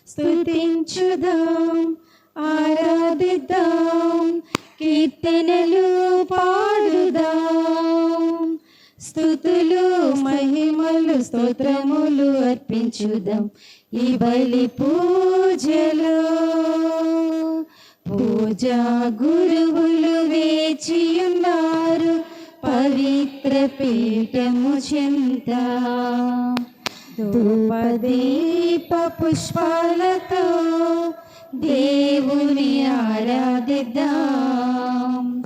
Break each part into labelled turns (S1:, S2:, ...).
S1: స్తుతించుదాం, ఆరాధిద్దాం, కీర్తనలు పాడుదాం, స్తుతులు మహిమలు స్తోత్రములు అర్పించుదాం ఈ బలి పూజలో. పూజా గురువులు వేచియున్నారు పవిత్ర పీఠము చెంత, ధూపదీప పుష్పాలతో దేవుని ఆరాధిద్దాం.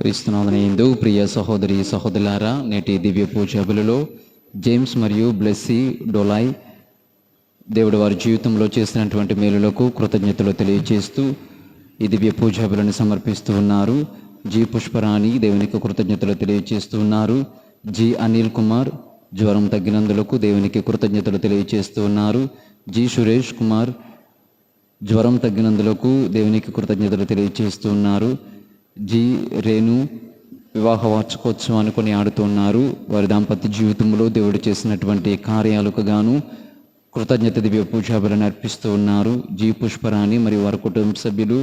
S2: క్రీస్తునాథునియందు ప్రియ సహోదరి సహోదరులారా, నేటి దివ్య పూజ బలిలో జేమ్స్ మరియు బ్లెస్సీ డోలాయ్ దేవుడు వారి జీవితంలో చేసినటువంటి మేలులకు కృతజ్ఞతలు తెలియజేస్తూ ఈ దివ్య పూజా బలిని సమర్పిస్తూ ఉన్నారు. జి పుష్పరాణి దేవునికి కృతజ్ఞతలు తెలియజేస్తూ ఉన్నారు. జి అనిల్ కుమార్ జ్వరం తగ్గినందులకు దేవునికి కృతజ్ఞతలు తెలియజేస్తూ ఉన్నారు. జి సురేష్ కుమార్ జ్వరం తగ్గినందులకు దేవునికి కృతజ్ఞతలు తెలియజేస్తూ ఉన్నారు. జి రేణు వివాహ వార్షికోత్సవాన్ని కొనియాడుతూ ఉన్నారు. వారి దాంపత్య జీవితంలో దేవుడు చేసినటువంటి కార్యాలకు గాను కృతజ్ఞత దివ్య పూజా బలిని అర్పిస్తూ ఉన్నారు. జి పుష్పరాణి మరియు వారి కుటుంబ సభ్యులు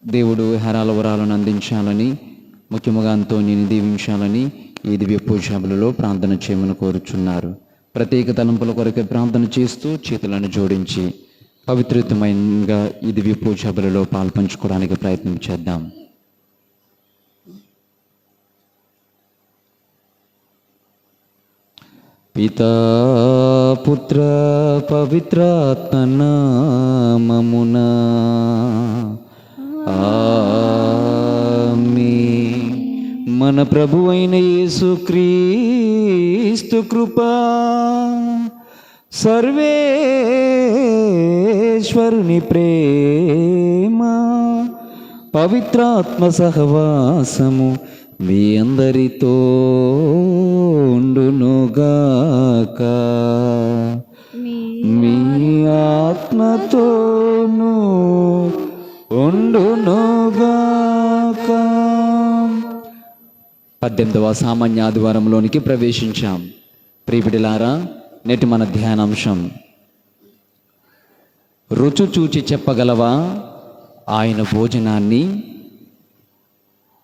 S2: దేవుడు హరాల వరాలను అందించాలని, ముఖ్యంగా అంతోనిని దీవించాలని ఈ దివ్య పూజా బలిలో ప్రార్థన చేయమని కోరుచున్నారు. ప్రత్యేక తలంపుల కొరకే ప్రార్థన చేస్తూ చేతులను జోడించి పవిత్రతమైనగా ఈ దివ్య పూజా బలిలో పాల్పంచుకోవడానికి ప్రయత్నం చేద్దాం. పితా పుత్ర పవిత్రాత్మ నామమునా ఆమేన్. మన ప్రభువైన యేసుక్రీస్తు కృపా, సర్వేశ్వరుని ప్రేమ, పవిత్రాత్మ సహవాసము మీ అందరితో ఉండునుగాక. మీ ఆత్మతోనూ ఉండునుగాక. 18వ సామాన్య ఆదివారంలోనికి ప్రవేశించాం. ప్రియబిడ్డలారా, నేటి మన ధ్యానాంశం రుచి చూచి చెప్పగలవా ఆయన భోజనాన్ని?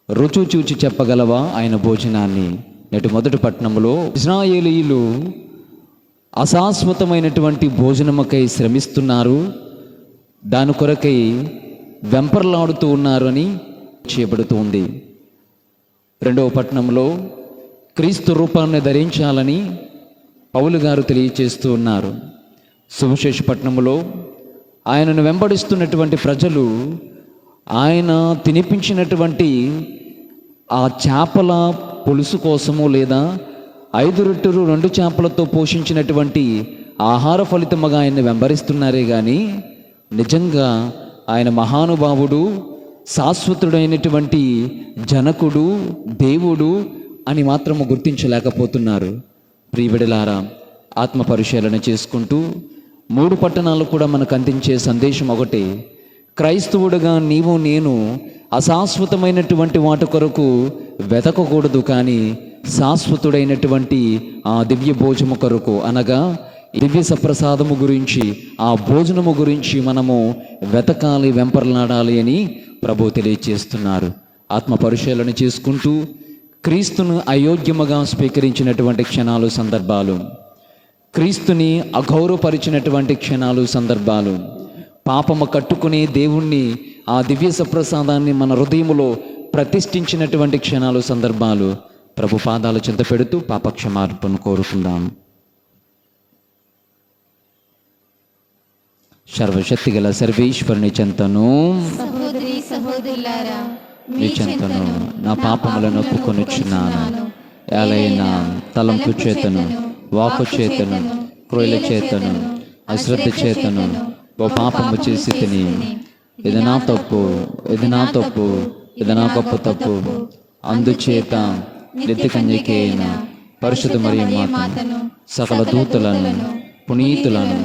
S2: రుచి చూచి చెప్పగలవా ఆయన భోజనాన్ని? నేటి మొదటి పట్టణంలో ఇశ్రాయేలీయులు అశాశ్వతమైనటువంటి భోజనముకై శ్రమిస్తున్నారు, దాని కొరకై వెంపర్లాడుతూ ఉన్నారు అని చేయబడుతుంది. రెండవ పట్టణంలో క్రీస్తు రూపాన్ని ధరించాలని పౌలు గారు తెలియచేస్తూ ఉన్నారు. సువిశేష పట్టణంలో ఆయనను వెంబడిస్తున్నటువంటి ప్రజలు ఆయన తినిపించినటువంటి ఆ చేపల పులుసు కోసము, లేదా 5 రొట్టెలు 2 చేపలతో పోషించినటువంటి ఆహార ఫలితముగా ఆయన్ని వెంబడిస్తున్నారే కానీ నిజంగా ఆయన మహానుభావుడు, శాశ్వతుడైనటువంటి జనకుడు, దేవుడు అని మాత్రము గుర్తించలేకపోతున్నారు. ప్రియబిడలారా, ఆత్మ పరిశీలన చేసుకుంటూ 3 పట్టణాలు కూడా మనకు అందించే సందేశం ఒకటే: క్రైస్తవుడుగా నీవు నేను అశాశ్వతమైనటువంటి వాటి కొరకు వెతకకూడదు, కానీ శాశ్వతుడైనటువంటి ఆ దివ్య భోజనము కొరకు, అనగా దివ్య సప్రసాదము గురించి, ఆ భోజనము గురించి మనము వెతకాలి, వెంపర్లాడాలి అని ప్రభు తెలియచేస్తున్నారు. ఆత్మ పరిశీలన చేసుకుంటూ క్రీస్తును అయోగ్యముగా స్వీకరించినటువంటి క్షణాలు, సందర్భాలు, క్రీస్తుని అగౌరవపరిచినటువంటి క్షణాలు, సందర్భాలు, పాపము కట్టుకుని దేవుణ్ణి, ఆ దివ్య సప్రసాదాన్ని మన హృదయములో ప్రతిష్ఠించినటువంటి క్షణాలు, సందర్భాలు ప్రభు పాదాల చెంత పెడుతూ పాపక్షమార్పణను కోరుకుందాం. సర్వశక్తి గల సర్వేశ్వరుని చెంతను, నీ చెంతను నా పాపములను ఒప్పుకొనుచున్నాను. ఏలైనా తలంపు చేతను, వాకు చేతను, క్రియల చేతను, అశ్రద్ధ చేతను ఓ పాపము చేసి తిని, ఇది నా తప్పు, ఇది నా తప్పు, ఇది నా గొప్ప తప్పు. అందుచేత నిత్య కన్యకైన పరిశుద్ధ మరియ మాతను, సకల దూతలను, పునీతులను,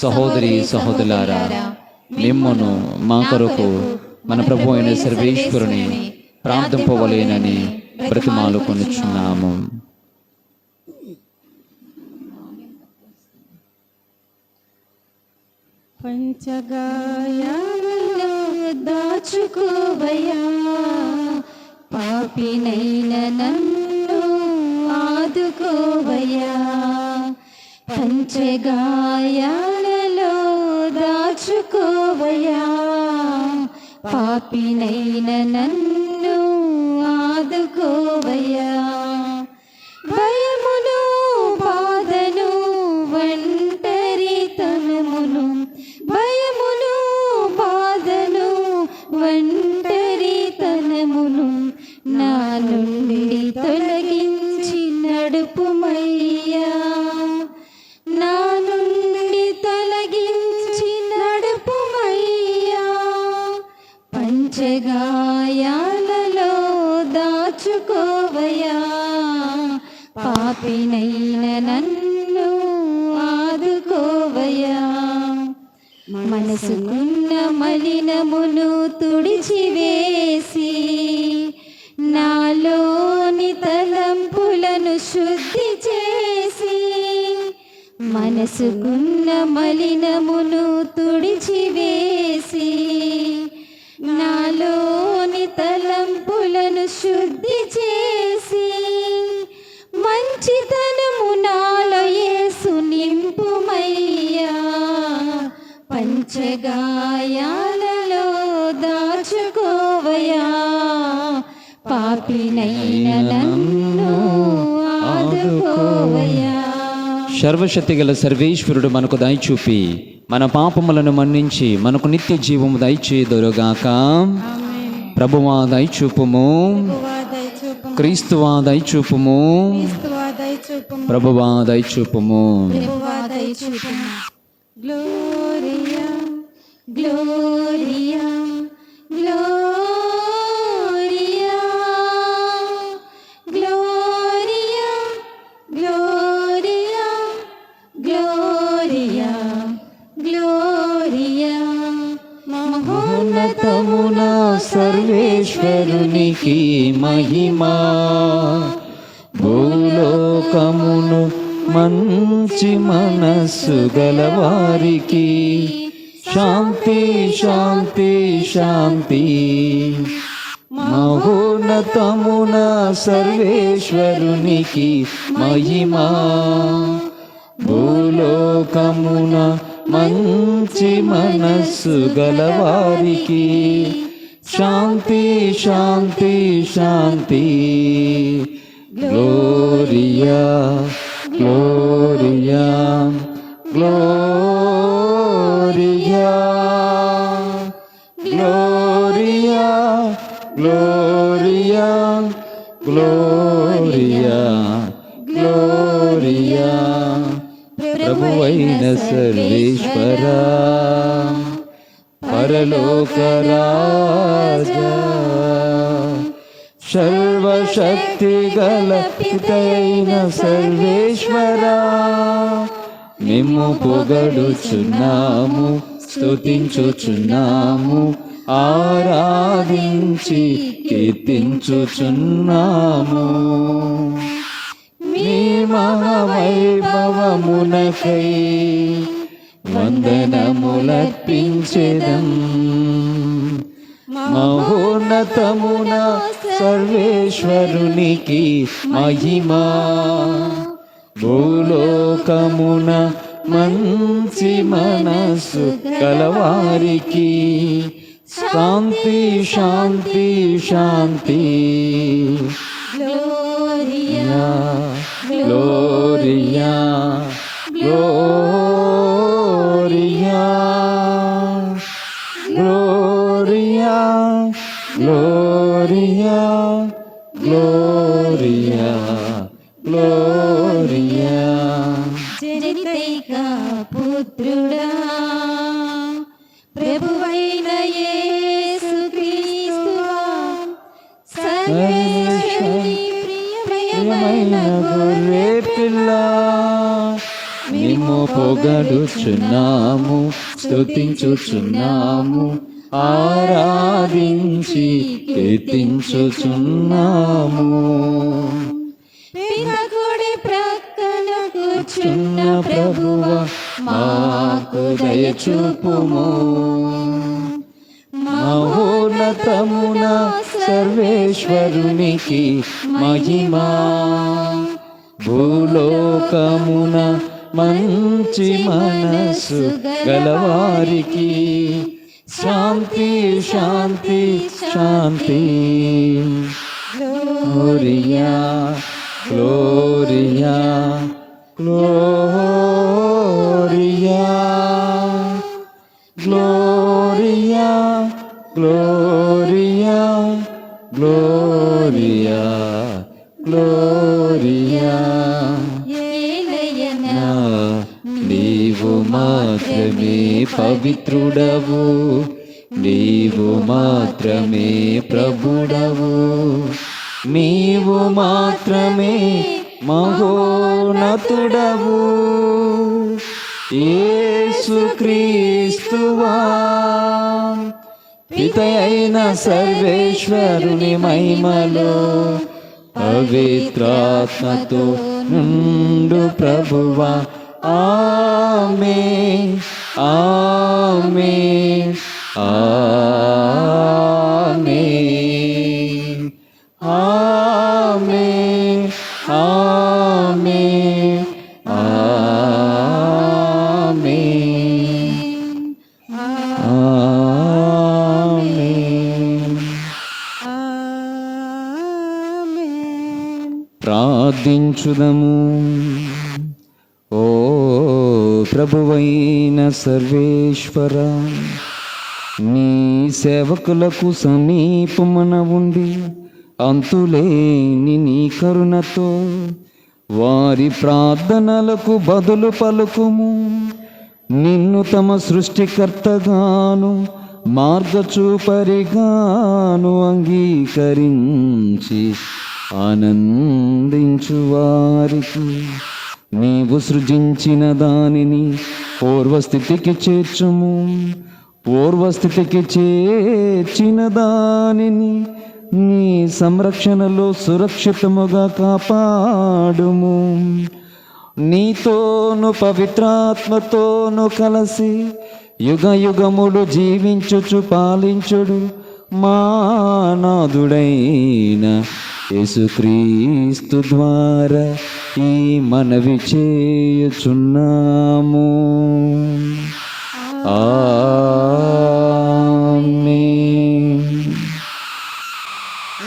S2: సహోదరి సహోదరులారా, మిమ్మును మా కొరకు మన ప్రభు అయిన సర్వేశ్వరుని ప్రార్థింపవలేనని బ్రతిమాలుకొనుచున్నాము.
S1: పంచగాయాలలో దాచుకోవయ్యా, పాపినైన నన్ను ఆదుకోవయ్యా. పంచగాయాలలో దాచుకోవయ్యా, పాపినైన నన్ను ఆదుకోవయ్యా. భయమును బాధను ఒంటరితనమును, భయమును బాధను ఒంటరితనమును నా నుండి తొలగించి నడుపుమయ్యా, నా నుండి తొలగించి నడుపుమయ్యా. పంచగాయాలలో దాచుకోవయ్యా, పాపినైన నన్ను ఆదుకోవయ్యా. మనసుకున్న మలినమును తుడిచివేసి, నాలోని తలంపులను శుద్ధి చేసి, మనసుకున్న మలినమును తుడిచివేసి, నాలోని తలంపులను శుద్ధి చేసి, మంచితనము నాలో యేసు నింపుమయ్యా. పంచగాయాలలో దాచుకోవయ్యా, పాపినైన నన్ను ఆదుకోవయ్యా.
S2: సర్వశక్తిగల సర్వేశ్వరుడు మనకు దయచూపి మన పాపములను మన్నించి మనకు నిత్య జీవము దయచేదురుగాక. ప్రభువా దయచూపుము, క్రీస్తువా దయచూపుము, ప్రభువా దయచూపుము.
S1: Gloria gloria gloria gloria gloria gloria gloria.
S2: మహోన్నతమున సర్వేశ్వరునికి మహిమా, భూలోకమును మంచి మనస్సు గలవారికి శాంతి శాంతి శాంతి. మహోన్నతమున సర్వేశ్వరునికి మహిమా, భూలోకమున మంచి మనస్సు గలవారికి శాంతి శాంతి శాంతి. Gloria gloria gloria gloria gloria gloria gloria. ప్రభువైన సర్వేశ్వరా, పరలోక రాజా, సర్వశక్తి గల పితైన సర్వేశ్వరా, నిమ్ము పొగడుచున్నాము, స్తుతించుచున్నాము, ఆరాధించి కీర్తించుచున్నాము. మీ మహావైభవమునకై వందనములర్పించెదం. మహోన్నతమున సర్వేశ్వరునికి మహిమా, భూలోకమున మంచి మనస్సు కలవారికి శాంతి శాంతి శాంతి.
S1: Gloria
S2: gloria gloria gloria gloria gloria gloria.
S1: జనితైక పుత్రుడా, ప్రభువైన యేసు క్రీస్తువా, సర్వేశ్వరుని ప్రియమైన
S2: గొర్రె పిల్ల, నిమ్ము పొగడుచున్నాము, స్తుతించుచున్నాము, ఆరాధించి కీర్తించుచున్నాము.
S1: పితకుడి ప్రక్కన
S2: కూర్చున్న ప్రభువా మాకు దయచూపుము. మహోన్నతమున సర్వేశ్వరునికి మహిమా, భూలోకమున మంచి మనసు గలవారికి శాంతి శాంతి శాంతి. Gloria gloria gloria gloria gloria gloria gloria.
S1: ఏలయనా
S2: నీవు మాత్రమే పవిత్రుడవు, నీవు మాత్రమే ప్రభుడవు, నీవు మాత్రమే మహోన్నతుడవు. యేసుక్రీస్తువా పితయైన సర్వేశ్వరుని మహిమలో పవిత్రాత్మతో నుండు ప్రభువా. ఆమేన్ ఆమేన్ ఆమేన్ ఆమేన్ ఆమేన్ ఆమేన్. ప్రార్థించుదము. ఓ ప్రభువైన సర్వేశ్వర, నీ సేవకులకు సమీపమున ఉండి అంతులేని నీ కరుణతో వారి ప్రార్థనలకు బదులు పలుకుము. నిన్ను తమ సృష్టికర్తగాను మార్గచూపరిగాను అంగీకరించి ఆనందించు వారికి నీవు సృజించిన దానిని పూర్వస్థితికి చేర్చుము. పూర్వస్థితికి చేర్చిన దానిని నీ సంరక్షణలో సురక్షితముగా కాపాడుము. నీతోను పవిత్రాత్మతోను కలిసి యుగ యుగములు జీవించుచు పాలించుడు మా నాథుడైన యేసుక్రీస్తు ద్వారా ఈ మనవి చేయుచున్నాము. ఆమేన్.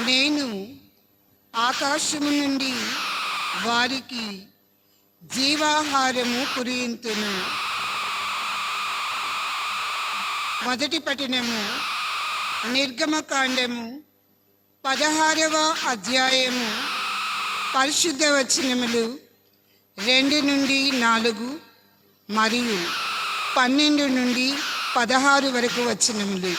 S3: నేను ఆకాశము నుండి వారికి జీవాహారము కురియింతును. మొదటి పఠనము నిర్గమకాండము 16వ అధ్యాయము పరిశుద్ధ వచనములు 2 నుండి 4 మరియు 12 నుండి 16 వరకు వచనములు.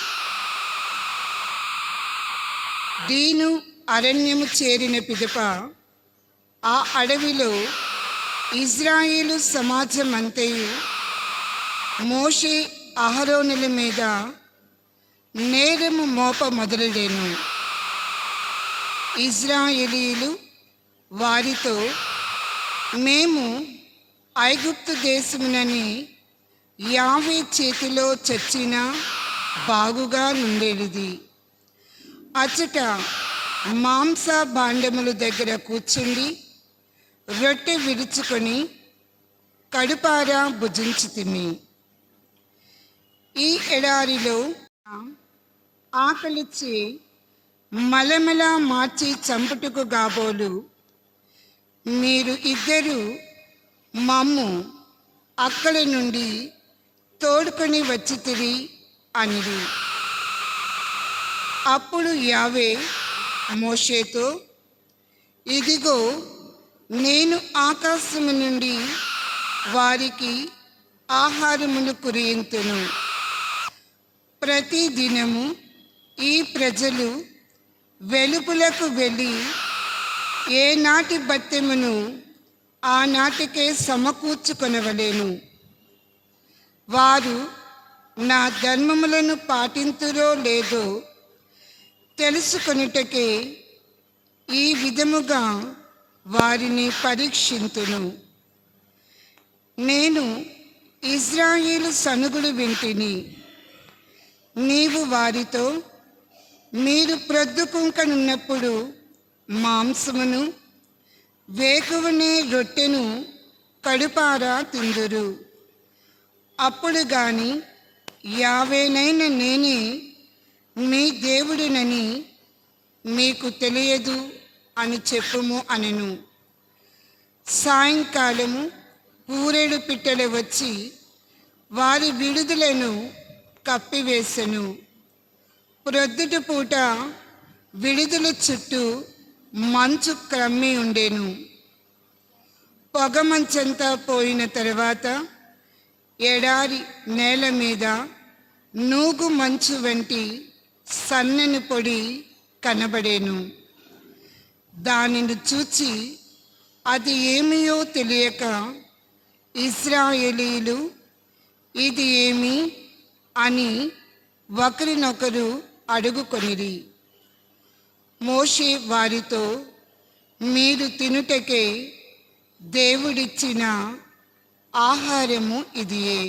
S3: దీను అరణ్యము చేరిన పిదప ఆ అడవిలో ఇజ్రాయేలు సమాజమంతయు మోషే అహరోనుల మీద నేరము మోప మొదలుడెను. ఇజ్రాయేలీయులు వారితో, మేము ఐగుప్తు దేశమునని యావే చేతిలో చచ్చిన బాగుగా నుండేది. అచ్చట మాంస భాండముల దగ్గర కూర్చుండి రొట్టె విరుచుకొని కడుపారా భుజించితిమి. ఈ ఎడారిలో ఆకలిచ్చి మలమల మార్చి చంపుటకు కాబోలు మీరు ఇద్దరు మమ్ము అక్కడి నుండి తోడుకొని వచ్చితిరి అనిరి. అప్పుడు యావే మోషేతో, ఇదిగో నేను ఆకాశము నుండి వారికి ఆహారమును కురియింతును. ప్రతి దినము ఈ ప్రజలు వెలుపులకు వెళ్ళి ఏనాటి బత్తెమును ఆనాటికే సమకూర్చుకొనవలేను. వారు నా ధర్మములను పాటింతురో లేదో తెలుసుకొనుటకే ఈ విధముగా వారిని పరీక్షింతును. నేను ఇజ్రాయేలు సనుగులు వింటిని. నీవు వారితో, మీరు ప్రొద్దుకుంకనున్నప్పుడు మాంసమును వేకువనే రొట్టెను కడుపారా తిందురు. అప్పుడు గాని యావేనైన నేనే మీ దేవుడినని మీకు తెలియదు అని చెప్పుము అనెను. సాయంకాలము పూరేడు పిట్టలు వచ్చి వారి విడుదలను కప్పివేసెను. ప్రొద్దుట పూట విడుదల చుట్టూ మంచు క్రమ్మి ఉండెను. పొగమంచంతా పోయిన తర్వాత ఎడారి నేల మీద నూగు మంచు వంటి సన్నని పొడి కనబడేను. దానిని చూచి అది ఏమియో తెలియక ఇశ్రాయేలీయులు ఇది ఏమి అని ఒకరినొకరు అడుగుకొనిరి. మోషే వారితో, మీరు తినుటకే దేవుడిచ్చిన ఆహారము ఇదియే.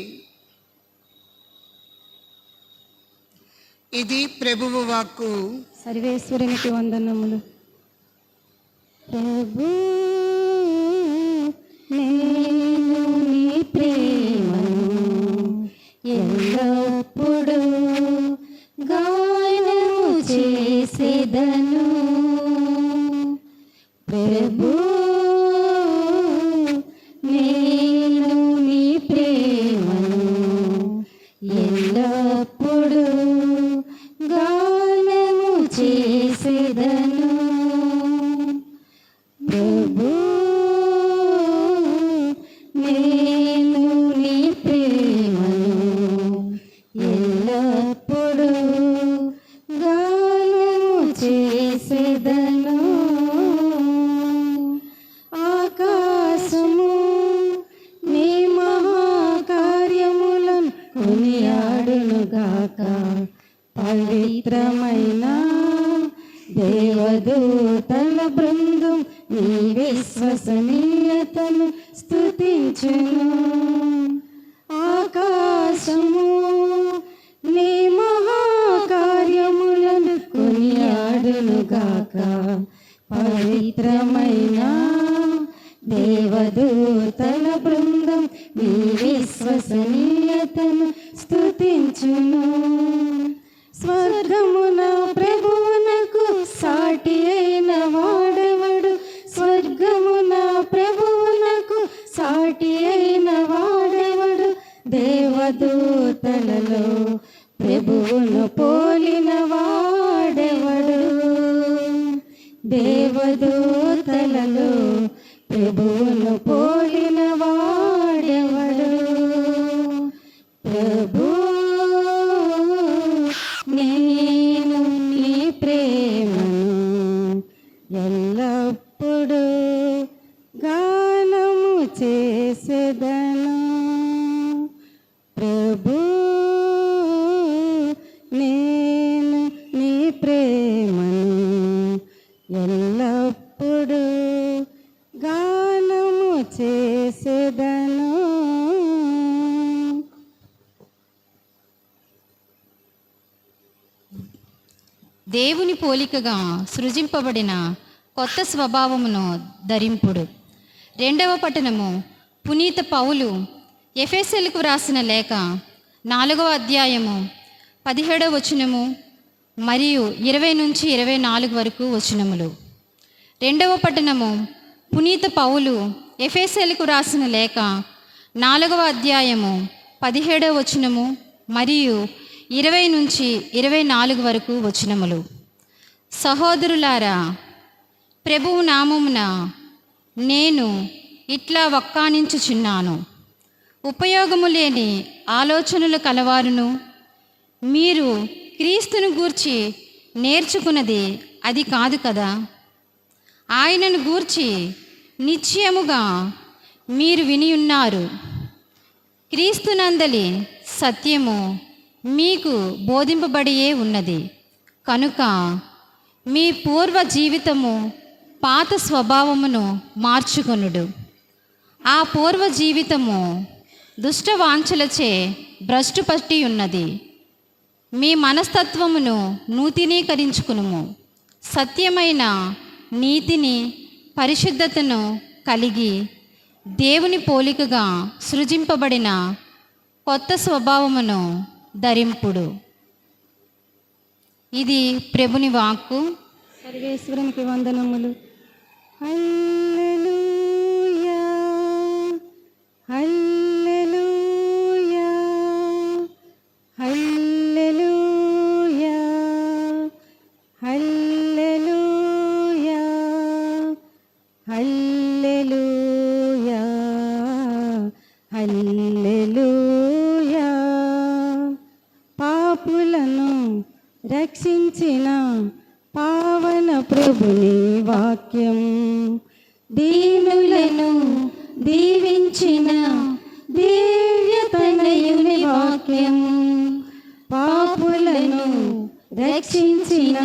S3: ఇది ప్రభువు వాక్కు.
S1: సర్వేశ్వరునికి వందనములు. ప్రభు నేను నీ ప్రేమను ఎల్లప్పుడూ గానము చేసేదను. ప్రభు నేను నీ ప్రేమను ఎల్లప్పుడూ గానము చేసేదను. ప్రభు నేను నీ ప్రేమను ఎల్లప్పుడూ గానము చేసేదను. ఆకాశము నీ మహాకార్యములను కొనియాడునుగాక. పవిత్రమైన దేవదూతల బృందం నీ విశ్వసనీయతను స్తుతించును. ఆకాశము నీ మహాకార్యములను కొనియాడునుగాక. పవిత్రమైన దేవదూతల బృందం నీ విశ్వసనీయతను స్తుతించును. స్వర్గమున ప్రభువునకు సాటి అయిన వాడెవడు? స్వర్గమున ప్రభువునకు సాటి అయిన వాడెవడు? దేవదూతలలో ప్రభువును పోలిన వాడెవడు? దేవదూతలలో ప్రభువును పోలిన వాడెవడు? ప్రభు నేను నీ ప్రేమను ఎల్లప్పుడూ గానము చేసేదను. ప్రభు నేను నీ ప్రేమను ఎల్లప్పుడూ గానము చేసేదను.
S4: దేవుని పోలికగా సృజింపబడిన కొత్త స్వభావమును ధరింపుడు. 2వ పట్టణము పునీత పౌలు ఎఫెసీయులకు వ్రాసిన లేఖ 4వ అధ్యాయము 17వ వచనము మరియు 20 నుంచి 24 వరకు వచనములు. 2వ పట్టణము పునీత పౌలు ఎఫెసీయులకు వ్రాసిన లేఖ 4వ అధ్యాయము 17వ వచనము మరియు 20 నుంచి 24 వరకు వచనములు. సహోదరులారా, ప్రభువు నామమున నేను ఇట్లా వక్కానించుచున్నాను. ఉపయోగము లేని ఆలోచనలు కలవారును, మీరు క్రీస్తును గూర్చి నేర్చుకున్నది అది కాదు కదా. ఆయనను గూర్చి నిశ్చయముగా మీరు వినియున్నారు. క్రీస్తునందలి సత్యము మీకు బోధింపబడియే ఉన్నది కనుక మీ పూర్వ జీవితము పాత స్వభావమును మార్చుకొనుడు. ఆ పూర్వ జీవితము దుష్ట వాంఛలచే భ్రష్టు పట్టి ఉన్నది. మీ మనస్తత్వమును నూతనీకరించుకునుము. సత్యమైన నీతిని, పరిశుద్ధతను కలిగి దేవుని పోలికగా సృజింపబడిన కొత్త స్వభావమును ధరింపుడు. ఇది ప్రభుని వాక్కు.
S1: సర్వేశ్వరునికి వందనములు. హల్లెలూయా, హల్లెలూయా, హల్లెలూయా, హల్లెలూయా, హల్లెలూయా, హల్లెలూయా. పాపులను రక్షించిన పావన ప్రభుని వాక్యం, దీనులను దీవించిన దివ్యతనయుని వాక్యం, పాపులను రక్షించిన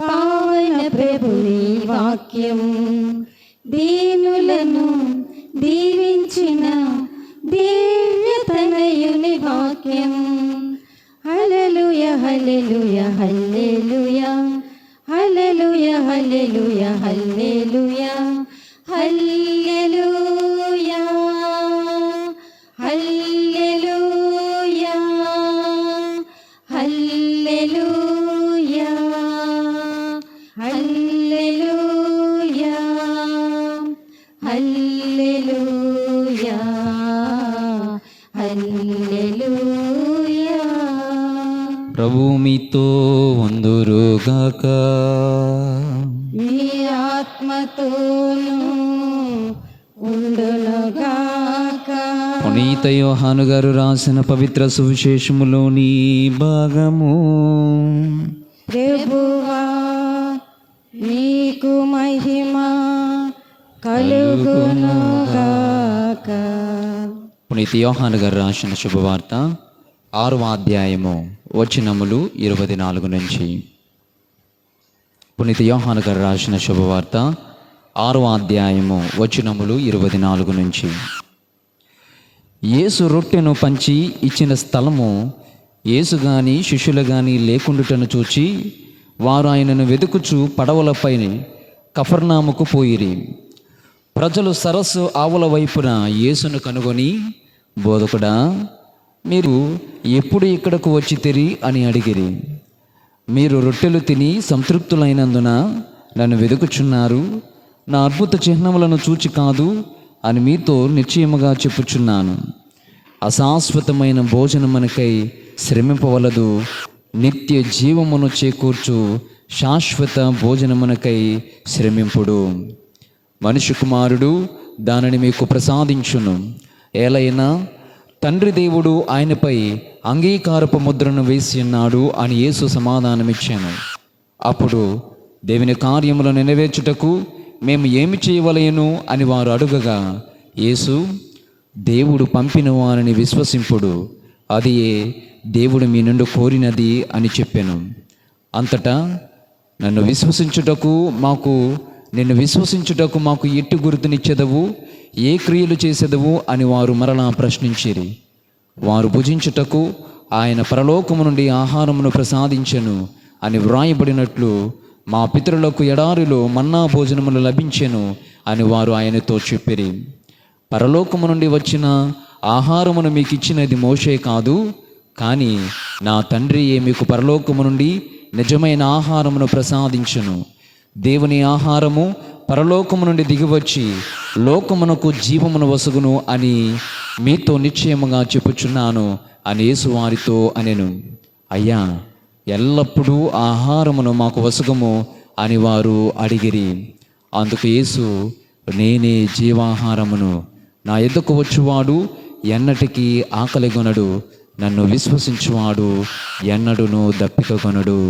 S1: పావన ప్రభుని వాక్యం, దీనులను దీవించిన దివ్యతనయుని వాక్యం. హల్లెలూయా, hallelujah, hallelujah, hallelujah, hallelujah, hallelujah, hallelujah, hallelujah, hallelujah, hallelujah, hallelujah, హల్లెలూయా.
S2: ప్రభు మీతో వందురుగాక.
S1: మీ ఆత్మతోను ఉండునుగాక.
S2: పునీత యోహాను గారు రాసిన పవిత్ర సువిశేషములోని భాగము.
S1: ప్రభువా నీకు మహిమ కలుగునుగాక.
S2: పునీత యోహాను గారు రాసిన శుభవార్త 6వ అధ్యాయము వచనములు 24 నుంచి. పునీత యోహాను గారు రాసిన శుభవార్త 6వ అధ్యాయము వచనములు 24 నుంచి. యేసు రొట్టెను పంచి ఇచ్చిన స్థలము యేసు గాని శిష్యులు గాని లేకుండుటను చూచి వారు ఆయనను వెతుకుచు పడవలపై కఫర్నాముకు పోయిరి. ప్రజలు సరస్సు ఆవుల వైపున యేసును కనుగొని, బోధకుడా, మీరు ఎప్పుడు ఇక్కడకు వచ్చి తిరి అని అడిగిరి. మీరు రొట్టెలు తిని సంతృప్తులైనందున నన్ను వెతుకుచున్నారు, నా అద్భుత చిహ్నములను చూచి కాదు అని మీతో నిశ్చయముగా చెప్పుచున్నాను. అశాశ్వతమైన భోజనమునకై శ్రమింపవలదు, నిత్య జీవమును చేకూర్చు శాశ్వత భోజనమునకై శ్రమింపుడు. మనుష్య కుమారుడు దానిని మీకు ప్రసాదించును. ఏలైనా తండ్రి దేవుడు ఆయనపై అంగీకారపు ముద్రను వేసి ఉన్నాడు అని యేసు సమాధానమిచ్చాను. అప్పుడు దేవుని కార్యములను నెరవేర్చుటకు మేము ఏమి చేయవలెను అని వారు అడుగగా, యేసు, దేవుడు పంపిన వారిని విశ్వసింపుడు, అది దేవుడు మీ నుండి కోరినది అని చెప్పాను. అంతటా నిన్ను విశ్వసించుటకు మాకు ఎట్టి గుర్తునిచ్చెదవు, ఏ క్రియలు చేసేదవు అని వారు మరలా ప్రశ్నించిరి. వారు భుజించుటకు ఆయన పరలోకము నుండి ఆహారమును ప్రసాదించెను అని వ్రాయబడినట్లు మా పితరులకు ఎడారిలో మన్నా భోజనములు లభించెను అని వారు ఆయనతో చెప్పిరి. పరలోకము నుండి వచ్చిన ఆహారమును మీకు ఇచ్చినది మోషే కాదు, కానీ నా తండ్రియే మీకు పరలోకము నుండి నిజమైన ఆహారమును ప్రసాదించును. దేవుని ఆహారము పరలోకము నుండి దిగివచ్చి లోకమునకు జీవమును వసగును అని మీతో నిశ్చయముగా చెప్పుచున్నాను అని యేసు వారితో అనెను. అయ్యా, ఎల్లప్పుడూ ఆహారమును మాకు వసగము అని వారు అడిగిరి. అందుకు యేసు, నేనే జీవాహారమును, నా ఎద్దకు వచ్చువాడు ఎన్నటికీ ఆకలిగొనడు, నన్ను విశ్వసించువాడు ఎన్నడును దప్పికగొనడు.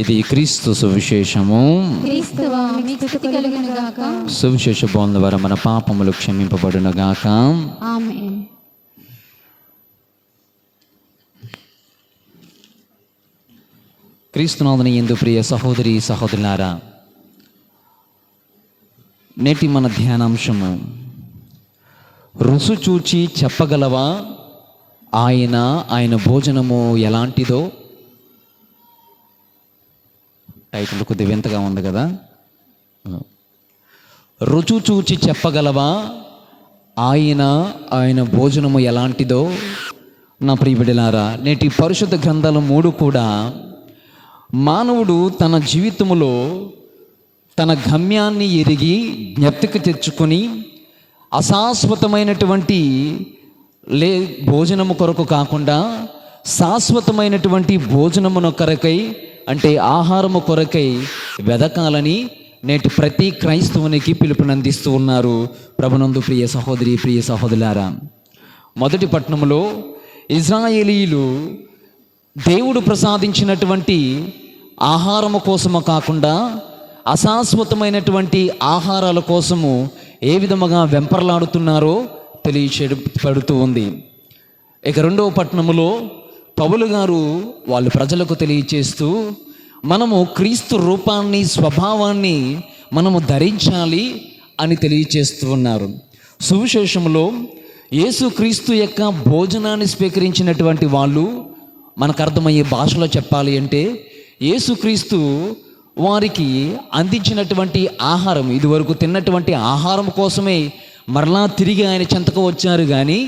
S2: ఇది క్రీస్తు సువిశేషము.
S4: క్రీస్తువా మీకు స్తుతి కలుగును గాక.
S2: సువిశేష బోధన ద్వారా మన పాపములు క్షమింపబడును గాక.
S4: ఆమేన్.
S2: క్రీస్తునాథుని యందు ప్రియ సహోదరి సహోదరులారా, నేటి మన ధ్యానాంశము, రుచి చూచి చెప్పగలవా ఆయన భోజనము ఎలాంటిదో. టైటిల్ కొద్దిగా వింతగా ఉంది కదా. రుచి చూచి చెప్పగలవా ఆయన భోజనము ఎలాంటిదో. నా ప్రియబిడ్డలారా, నేటి పరిశుద్ధ గ్రంథాలు 3 కూడా మానవుడు తన జీవితంలో తన గమ్యాన్ని ఎరిగి జ్ఞప్తికి తెచ్చుకొని అశాశ్వతమైనటువంటి భోజనము కొరకు కాకుండా శాశ్వతమైనటువంటి భోజనమును కొరకై, అంటే ఆహారము కొరకై వెదకాలని నేటి ప్రతి క్రైస్తవునికి పిలుపునందిస్తూ ఉన్నారు ప్రభునందు ప్రియ సహోదరి, ప్రియ సహోదరులారా. మొదటి పట్టణంలో ఇజ్రాయేలీయులు దేవుడు ప్రసాదించినటువంటి ఆహారము కోసము కాకుండా అశాశ్వతమైనటువంటి ఆహారాల కోసము ఏ విధముగా వెంపర్లాడుతున్నారో తెలియచేయబడుతూ ఉంది. ఇక రెండవ పట్టణములో పౌలు గారు వాళ్ళు ప్రజలకు తెలియచేస్తూ, మనము క్రీస్తు రూపాన్ని, స్వభావాన్ని మనము ధరించాలి అని తెలియచేస్తూ ఉన్నారు. సువిశేషంలో యేసుక్రీస్తు యొక్క భోజనాన్ని స్వీకరించినటువంటి వాళ్ళు, మనకు అర్థమయ్యే భాషలో చెప్పాలి అంటే, యేసుక్రీస్తు వారికి అందించినటువంటి ఆహారం, ఇదివరకు తిన్నటువంటి ఆహారం కోసమే మరలా తిరిగి ఆయన చెంతకు వచ్చారు. కానీ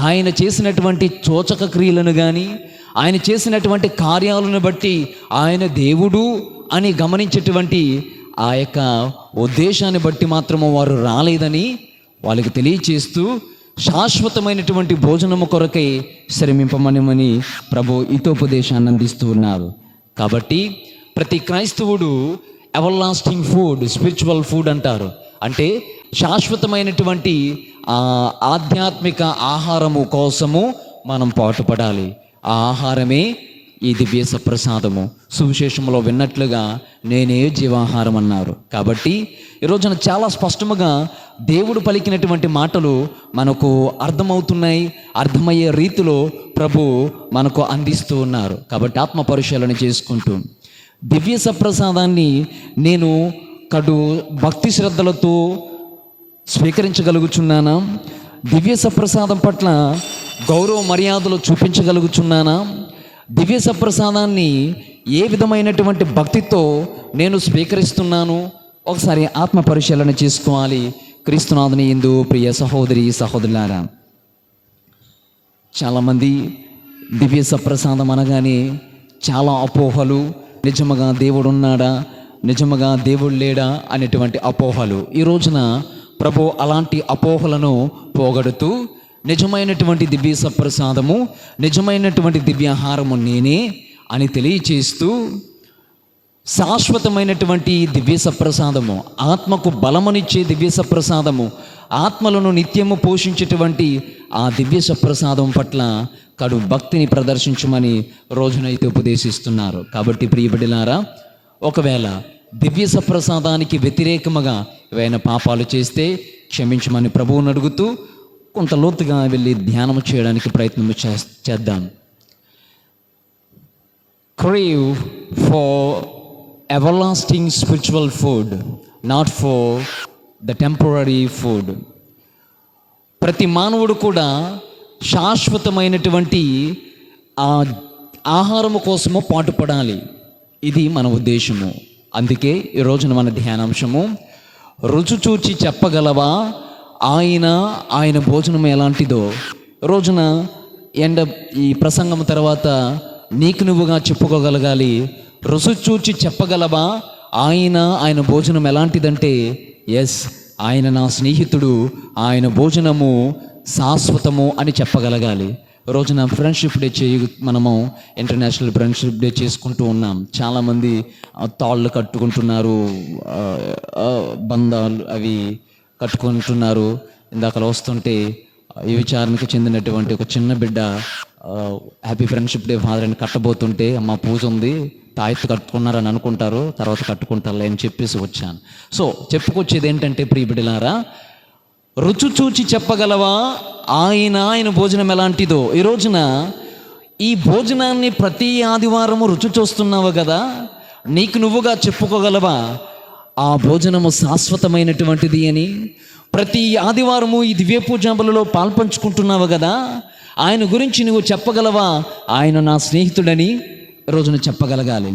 S2: ఆయన చేసినటువంటి చోచక క్రియలను కానీ, ఆయన చేసినటువంటి కార్యాలను బట్టి ఆయన దేవుడు అని గమనించేటువంటి ఆ యొక్క ఉద్దేశాన్ని బట్టి మాత్రము వారు రాలేదని వాళ్ళకి తెలియచేస్తూ, శాశ్వతమైనటువంటి భోజనము కొరకై శ్రమింపమని ప్రభు హితోపదేశాన్ని అందిస్తూ ఉన్నారు. కాబట్టి ప్రతి క్రైస్తవుడు ఎవర్లాస్టింగ్ ఫుడ్, స్పిరిచువల్ ఫుడ్ అంటారు. అంటే శాశ్వతమైనటువంటి ఆధ్యాత్మిక ఆహారము కోసము మనం పాటుపడాలి. ఆ ఆహారమే ఈ దివ్య సప్రసాదము. సువిశేషంలో విన్నట్లుగా నేనే జీవాహారం అన్నారు. కాబట్టి ఈరోజున చాలా స్పష్టముగా దేవుడు పలికినటువంటి మాటలు మనకు అర్థమవుతున్నాయి. అర్థమయ్యే రీతిలో ప్రభు మనకు అందిస్తూ ఉన్నారు. కాబట్టి ఆత్మ పరిశీలన చేసుకుంటూ దివ్య సప్రసాదాన్ని నేను కడు భక్తి శ్రద్ధలతో స్వీకరించగలుగుచున్నానా? దివ్య సప్రసాదం పట్ల గౌరవ మర్యాదలు చూపించగలుగుచున్నానా? దివ్య సప్రసాదాన్ని ఏ విధమైనటువంటి భక్తితో నేను స్వీకరిస్తున్నాను? ఒకసారి ఆత్మ పరిశీలన చేసుకోవాలి. క్రీస్తునాథుని యందు ప్రియ సహోదరి, సహోదరులారా, చాలామంది దివ్య సప్రసాదం అనగానే చాలా అపోహలు, నిజముగా దేవుడు ఉన్నాడా, నిజముగా దేవుడు లేడా అనేటువంటి అపోహలు. ఈ రోజున ప్రభు అలాంటి అపోహలను పోగొడుతూ నిజమైనటువంటి దివ్య సప్రసాదము, నిజమైనటువంటి దివ్యాహారము నేనే అని తెలియచేస్తూ, శాశ్వతమైనటువంటి దివ్య సప్రసాదము, ఆత్మకు బలమునిచ్చే దివ్య సప్రసాదము, ఆత్మలను నిత్యము పోషించేటువంటి ఆ దివ్య సప్రసాదం పట్ల కడు భక్తిని ప్రదర్శించమని రోజునైతే ఉపదేశిస్తున్నారు. కాబట్టి ప్రియబిడ్డలారా, ఒకవేళ దివ్య సప్రసాదానికి వ్యతిరేకముగా ఏవైనా పాపాలు చేస్తే క్షమించమని ప్రభువుని అడుగుతూ కొంత లోతుగా వెళ్ళి ధ్యానం చేయడానికి ప్రయత్నం చేద్దాం. Crave for everlasting spiritual food, not for the temporary food. ప్రతి మానవుడు కూడా శాశ్వతమైనటువంటి ఆ ఆహారము కోసము పాటుపడాలి. ఇది మన ఉద్దేశము. అందుకే ఈ రోజున మన ధ్యానాంశము, రుచి చూచి చెప్పగలవా ఆయన భోజనం ఎలాంటిదో. రోజున ఈ ప్రసంగం తర్వాత నీకు నువ్వుగా చెప్పుకోగలగాలి. రుచి చూచి చెప్పగలవా ఆయన భోజనం ఎలాంటిదంటే, ఎస్, ఆయన నా స్నేహితుడు, ఆయన భోజనము శాశ్వతము అని చెప్పగలగాలి. రోజున ఫ్రెండ్షిప్ డే మనము ఇంటర్నేషనల్ ఫ్రెండ్షిప్ డే చేసుకుంటూ ఉన్నాం. చాలామంది తాళ్ళు కట్టుకుంటున్నారు, బంధాలు అవి కట్టుకుంటున్నారు. ఇందాక వస్తుంటే ఈ విచారణకు చెందినటువంటి ఒక చిన్న బిడ్డ హ్యాపీ ఫ్రెండ్షిప్ డే ఫాదర్ అని కట్టబోతుంటే, అమ్మ పూజ ఉంది, తాయెత్తు కట్టుకున్నారని అనుకుంటారు, తర్వాత కట్టుకుంటారులే అని చెప్పేసి వచ్చాను. సో చెప్పుకొచ్చేది ఏంటంటే, ప్రియ బిడ్డలారా, రుచి చూచి చెప్పగలవా ఆయన భోజనం ఎలాంటిదో. ఈ రోజున ఈ భోజనాన్ని ప్రతి ఆదివారము రుచి చూస్తున్నావు కదా, నీకు నువ్వుగా చెప్పుకోగలవా
S5: ఆ భోజనము శాశ్వతమైనటువంటిది అని, ప్రతి ఆదివారము ఈ దివ్య పూజాబలలో పాల్పంచుకుంటున్నావు కదా, ఆయన గురించి నువ్వు చెప్పగలవా? ఆయన నా స్నేహితుడని రోజున చెప్పగలగాలి.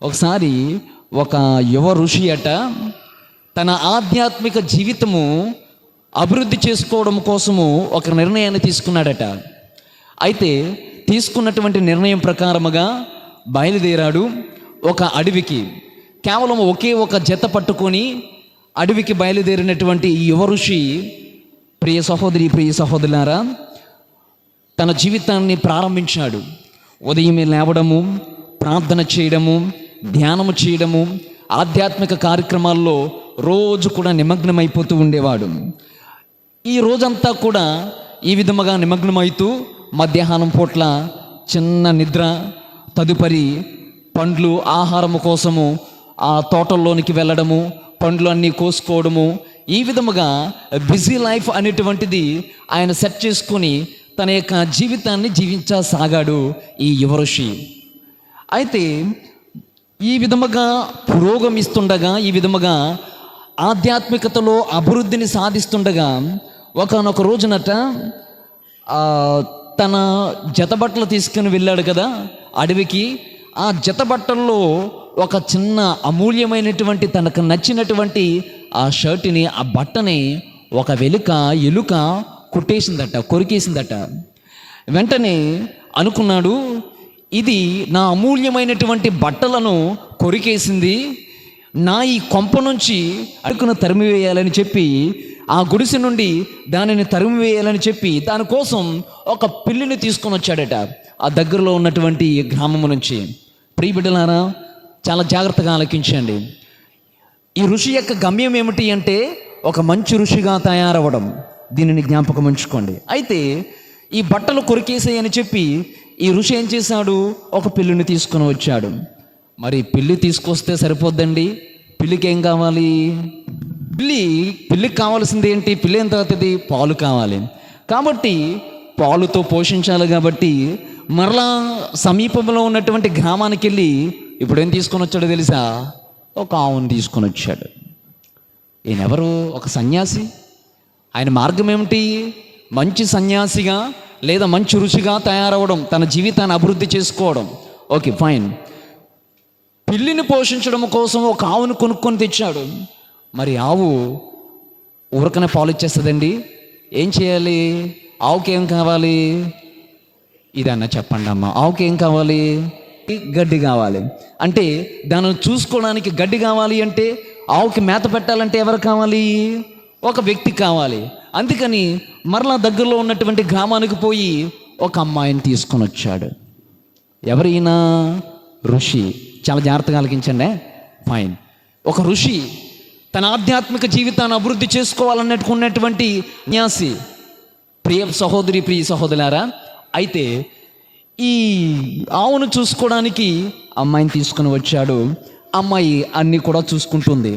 S5: ఒకసారి ఒక యువ ఋషి అట తన ఆధ్యాత్మిక జీవితము అభివృద్ధి చేసుకోవడం కోసము ఒక నిర్ణయాన్ని తీసుకున్నాడట. అయితే తీసుకున్నటువంటి నిర్ణయం ప్రకారముగా బయలుదేరాడు ఒక అడవికి. కేవలం ఒకే ఒక జత పట్టుకొని అడవికి బయలుదేరినటువంటి ఈ యువ ఋషి, ప్రియ సహోదరి ప్రియ సహోదరులారా, తన జీవితాన్ని ప్రారంభించాడు. ఉదయమే లేవడము, ప్రార్థన చేయడము, ధ్యానము చేయడము, ఆధ్యాత్మిక కార్యక్రమాల్లో రోజు కూడా నిమగ్నమైపోతూ ఉండేవాడు. ఈ రోజంతా కూడా ఈ విధముగా నిమగ్నమవుతూ మధ్యాహ్నం పూట్ల చిన్న నిద్ర, తదుపరి పండ్లు ఆహారము కోసము ఆ తోటల్లోనికి వెళ్ళడము, పండ్లు అన్నీ కోసుకోవడము, ఈ విధముగా బిజీ లైఫ్ అనేటువంటిది ఆయన సెట్ చేసుకొని తన యొక్క జీవితాన్ని జీవించసాగాడు ఈ యువ ఋషి. అయితే ఈ విధముగా పురోగమిస్తుండగా, ఈ విధముగా ఆధ్యాత్మికతలో అభివృద్ధిని సాధిస్తుండగా ఒకానొక రోజునట తన జతబట్టలు తీసుకుని వెళ్ళాడు కదా అడవికి. ఆ జతబట్టల్లో ఒక చిన్న అమూల్యమైనటువంటి తనకు నచ్చినటువంటి ఆ షర్ట్ని, ఆ బట్టని ఒక ఎలుక కుట్టేసిందట, కొరికేసిందట. వెంటనే అనుకున్నాడు, ఇది నా అమూల్యమైనటువంటి బట్టలను కొరికేసింది, నా ఈ కొంప నుంచి అడుగును తరిమివేయాలని చెప్పి, ఆ గుడిసె నుండి దానిని తరిమివేయాలని చెప్పి దానికోసం ఒక పిల్లిని తీసుకొని వచ్చాడట ఆ దగ్గరలో ఉన్నటువంటి గ్రామం నుంచి. ప్రియబిడ్డలారా, చాలా జాగ్రత్తగా ఆలకించండి. ఈ ఋషి యొక్క గమ్యం ఏమిటి అంటే ఒక మంచి ఋషిగా తయారవ్వడం. దీనిని జ్ఞాపకం ఉంచుకోండి. అయితే ఈ బట్టలు కొరికేసాయని చెప్పి ఈ ఋషి ఏం చేశాడు, ఒక పిల్లిని తీసుకొని వచ్చాడు. మరి పిల్లి తీసుకొస్తే సరిపోద్దండి, పిల్లికి ఏం కావాలి? పిల్లికి కావాల్సింది ఏంటి? పిల్లి ఎంత అవుతుంది? పాలు కావాలి. కాబట్టి పాలుతో పోషించాలి. కాబట్టి మరలా సమీపంలో ఉన్నటువంటి గ్రామానికి వెళ్ళి ఇప్పుడు ఏం తీసుకొని వచ్చాడో తెలుసా? ఒక ఆవును తీసుకొని వచ్చాడు. ఈయనెవరు? ఒక సన్యాసి. ఆయన మార్గం ఏమిటి? మంచి సన్యాసిగా లేదా మంచి ఋషిగా తయారవడం, తన జీవితాన్ని అభివృద్ధి చేసుకోవడం. Okay, fine. పిల్లిని పోషించడం కోసం ఒక ఆవును కొనుక్కొని తెచ్చాడు. మరి ఆవు ఊరకనే పాలు ఇచ్చేస్తుందండి. ఏం చేయాలి? ఆవుకి ఏం కావాలి? ఇదన్నా చెప్పండి అమ్మ. ఆవుకి ఏం కావాలి? గడ్డి కావాలి. అంటే దానిని చూసుకోవడానికి గడ్డి కావాలి. అంటే ఆవుకి మేత పెట్టాలంటే ఎవరు కావాలి? ఒక వ్యక్తి కావాలి. అందుకని మరలా దగ్గరలో ఉన్నటువంటి గ్రామానికి పోయి ఒక అమ్మాయిని తీసుకొని వచ్చాడు. ఎవరైనా? ఋషి. చాలా జాగ్రత్తగా ఆలకించండి. ఫైన్. ఒక ఋషి తన ఆధ్యాత్మిక జీవితాన్ని అభివృద్ధి చేసుకోవాలన్నట్టుకున్నటువంటి న్యాసి. ప్రియ సహోదరి ప్రియ సహోదరులారా, అయితే ఈ ఆవును చూసుకోవడానికి అమ్మాయిని తీసుకుని వచ్చాడు. అమ్మాయి అన్నీ కూడా చూసుకుంటుంది.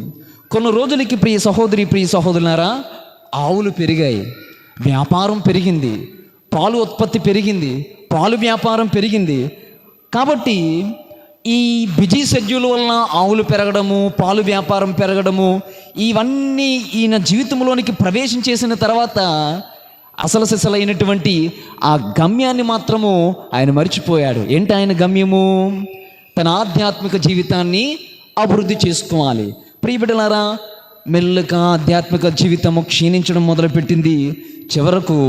S5: కొన్ని రోజులకి ప్రియ సహోదరి ప్రియ సహోదరులారా, ఆవులు పెరిగాయి, వ్యాపారం పెరిగింది, పాలు ఉత్పత్తి పెరిగింది, పాలు వ్యాపారం పెరిగింది. కాబట్టి ఈ బిజీ షెడ్యూల్ వలన ఆవులు పెరగడము, పాలు వ్యాపారం పెరగడము, ఇవన్నీ ఈయన జీవితంలోనికి ప్రవేశించేసిన తర్వాత అసలు సిసలైనటువంటి ఆ గమ్యాన్ని మాత్రము ఆయన మర్చిపోయాడు. ఏంటి ఆయన గమ్యము? తన ఆధ్యాత్మిక జీవితాన్ని అభివృద్ధి చేసుకోవాలి. ప్రియబిడ్డలారా, మెల్లగా ఆధ్యాత్మిక జీవితము క్షీణించడం మొదలుపెట్టింది. చివరకు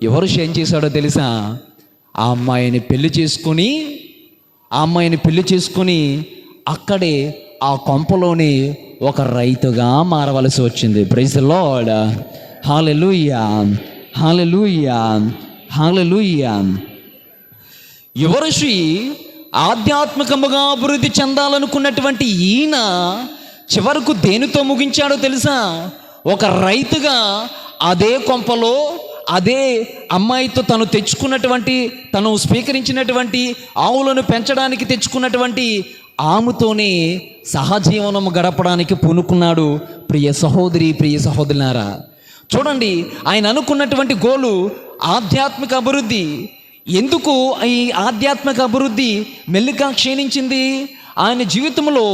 S5: ఎవరు ఏం చేశాడో తెలుసా? ఆ అమ్మాయిని పెళ్లి చేసుకొని అక్కడే ఆ కొంపలోనే ఒక రైతుగా మారవలసి వచ్చింది. Praise the Lord. Hallelujah, hallelujah, hallelujah. యువ ఋషి ఆధ్యాత్మికముగా అభివృద్ధి చెందాలనుకున్నటువంటి ఈయన చివరకు దేనితో ముగించాడో తెలుసా? ఒక రైతుగా అదే కొంపలో అదే అమ్మాయితో తను తెచ్చుకున్నటువంటి, తను స్వీకరించినటువంటి ఆవులను పెంచడానికి తెచ్చుకున్నటువంటి ఆమెతోనే సహజీవనం గడపడానికి పూనుకున్నాడు. ప్రియ సహోదరి ప్రియ సహోదరులారా, చూడండి, ఆయన అనుకున్నటువంటి గోలు ఆధ్యాత్మిక అభివృద్ధి. ఎందుకు ఈ ఆధ్యాత్మిక అభివృద్ధి మెల్లిగా క్షీణించింది? ఆయన జీవితంలో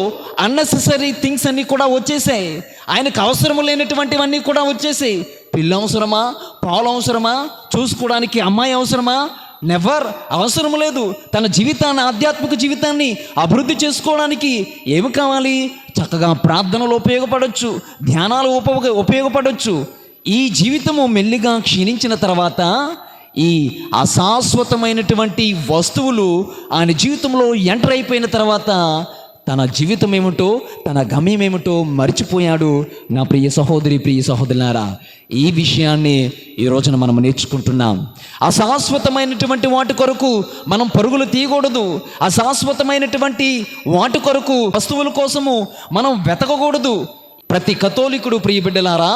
S5: అన్నెసెసరీ థింగ్స్ అన్నీ కూడా వచ్చేసాయి. ఆయనకు అవసరం లేనటువంటివన్నీ కూడా వచ్చేసాయి. పిల్ల అవసరమా, పాలు అవసరమా, చూసుకోవడానికి అమ్మాయి అవసరమా? నెవర్, అవసరం లేదు. తన జీవితాన్ని, ఆధ్యాత్మిక జీవితాన్ని అభివృద్ధి చేసుకోవడానికి ఏమి కావాలి? చక్కగా ప్రార్థనలు ఉపయోగపడవచ్చు, ధ్యానాలు ఉపయోగపడవచ్చు. ఈ జీవితము మెల్లిగా క్షీణించిన తర్వాత ఈ అశాశ్వతమైనటువంటి వస్తువులు ఆయన జీవితంలో ఎంటర్ అయిపోయిన తర్వాత తన జీవితం ఏమిటో, తన గమ్యం ఏమిటో మర్చిపోయాడు. నా ప్రియ సహోదరి, ప్రియ సహోదరులారా, ఈ విషయాన్ని ఈ రోజున మనం నేర్చుకుంటున్నాం. అశాశ్వతమైనటువంటి వాటి కొరకు మనం పరుగులు తీయకూడదు. అశాశ్వతమైనటువంటి వాటి కొరకు, వస్తువుల కోసము మనం వెతకకూడదు. ప్రతి కథోలికుడు, ప్రియ బిడ్డలారా,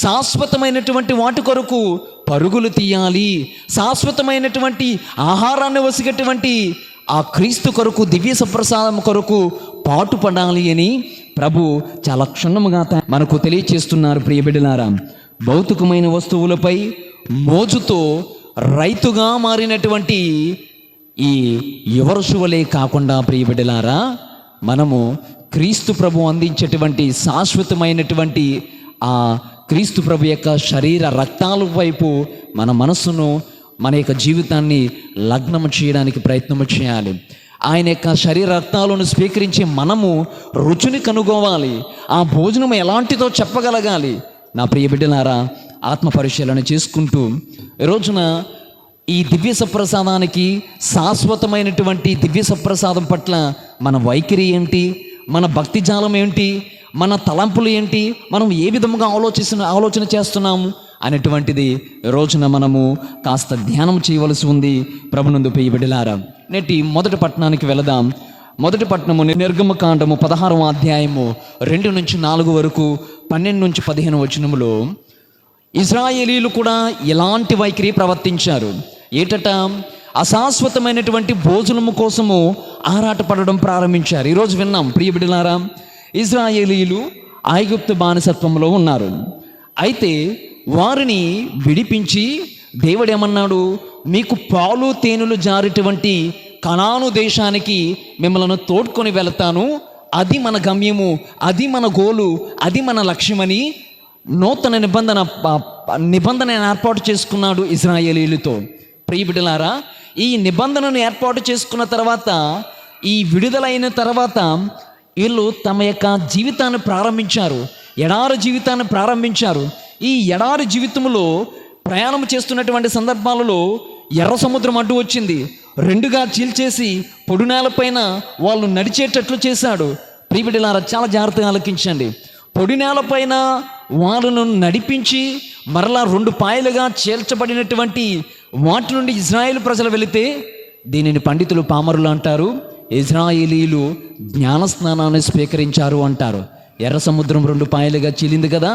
S5: శాశ్వతమైనటువంటి వాటి కొరకు పరుగులు తీయాలి. శాశ్వతమైనటువంటి ఆహారాన్ని వసిగేటువంటి ఆ క్రీస్తు కొరకు, దివ్య సప్రసాదం కొరకు పాటుపడాలి అని ప్రభు చాలా క్షుణ్ణముగా మనకు తెలియచేస్తున్నారు. ప్రియ బిడ్డలారా, భౌతికమైన వస్తువులపై మోజుతో రైతుగా మారినటువంటి ఈ యువరుషువలే కాకుండా, ప్రియ బిడ్డలారా, మనము క్రీస్తు ప్రభు అందించేటువంటి శాశ్వతమైనటువంటి ఆ క్రీస్తు ప్రభు యొక్క శరీర రక్తాల వైపు మన మనస్సును, మన యొక్క జీవితాన్ని లగ్నము చేయడానికి ప్రయత్నము చేయాలి. ఆయన యొక్క శరీర రక్తాలను స్వీకరించి మనము రుచిని కనుగోవాలి. ఆ భోజనం ఎలాంటిదో చెప్పగలగాలి. నా ప్రియ బిడ్డలారా, ఆత్మ పరిశీలన చేసుకుంటూ ఈ రోజున ఈ దివ్య సప్రసాదానికి, శాశ్వతమైనటువంటి దివ్య సప్రసాదం పట్ల మన వైఖరి ఏంటి, మన భక్తి జాలం ఏంటి, మన తలంపులు ఏంటి, మనం ఏ విధముగా ఆలోచన చేస్తున్నాము అనేటువంటిది ఈ రోజున మనము కాస్త ధ్యానం చేయవలసి ఉంది. ప్రభునందు ప్రియ బిడ్డలారా, నేటి మొదటి పట్టణానికి వెళదాం. మొదటి పట్టణము నిర్గమకాండము 16వ అధ్యాయము 2-4 వరకు, 12-15 వచనములో ఇశ్రాయేలీలు కూడా ఎలాంటి వైఖరి ప్రవర్తించారు. ఏటట అశాశ్వతమైనటువంటి భోజనము కోసము ఆరాటపడడం ప్రారంభించారు. ఈరోజు విన్నాం ప్రియ బిడ్డలారా, ఇశ్రాయేలీలు ఐగుప్తు బానిసత్వంలో ఉన్నారు. అయితే వారిని విడిపించి దేవుడు ఏమన్నాడు? మీకు పాలు తేనెలు జారేటువంటి కనాను దేశానికి మిమ్మల్ని తోడ్కొని వెళతాను, అది మన గమ్యము, అది మన గోలు, అది మన లక్ష్యమని నూతన నిబంధన ఏర్పాటు చేసుకున్నాడు ఇశ్రాయేలీలతో. ప్రియ బిడ్డలారా, ఈ నిబంధనను ఏర్పాటు చేసుకున్న తర్వాత, ఈ విడుదలైన తర్వాత వీళ్ళు తమ యొక్క జీవితాన్ని ప్రారంభించారు. ఎడారి జీవితాన్ని ప్రారంభించారు. ఈ ఎడారి జీవితంలో ప్రయాణం చేస్తున్నటువంటి సందర్భాలలో ఎర్ర సముద్రం అడ్డు వచ్చింది. రెండుగా చీల్చేసి పొడి నేలపైన వాళ్ళు నడిచేటట్లు చేశాడు. ప్రియ బిడ్డలారా, చాలా జాగ్రత్తగా ఆలకించండి. పొడి నేలపైన వాళ్ళను నడిపించి మరలా 2 పాయలుగా చేల్చబడినటువంటి వాటి నుండి ఇజ్రాయేల్ ప్రజలు వెళితే దీనిని పండితులు, పామరులు అంటారు, ఇజ్రాయేలీలు జ్ఞానస్నానాన్ని స్వీకరించారు అంటారు. ఎర్ర సముద్రం 2 పాయలుగా చీలింది కదా,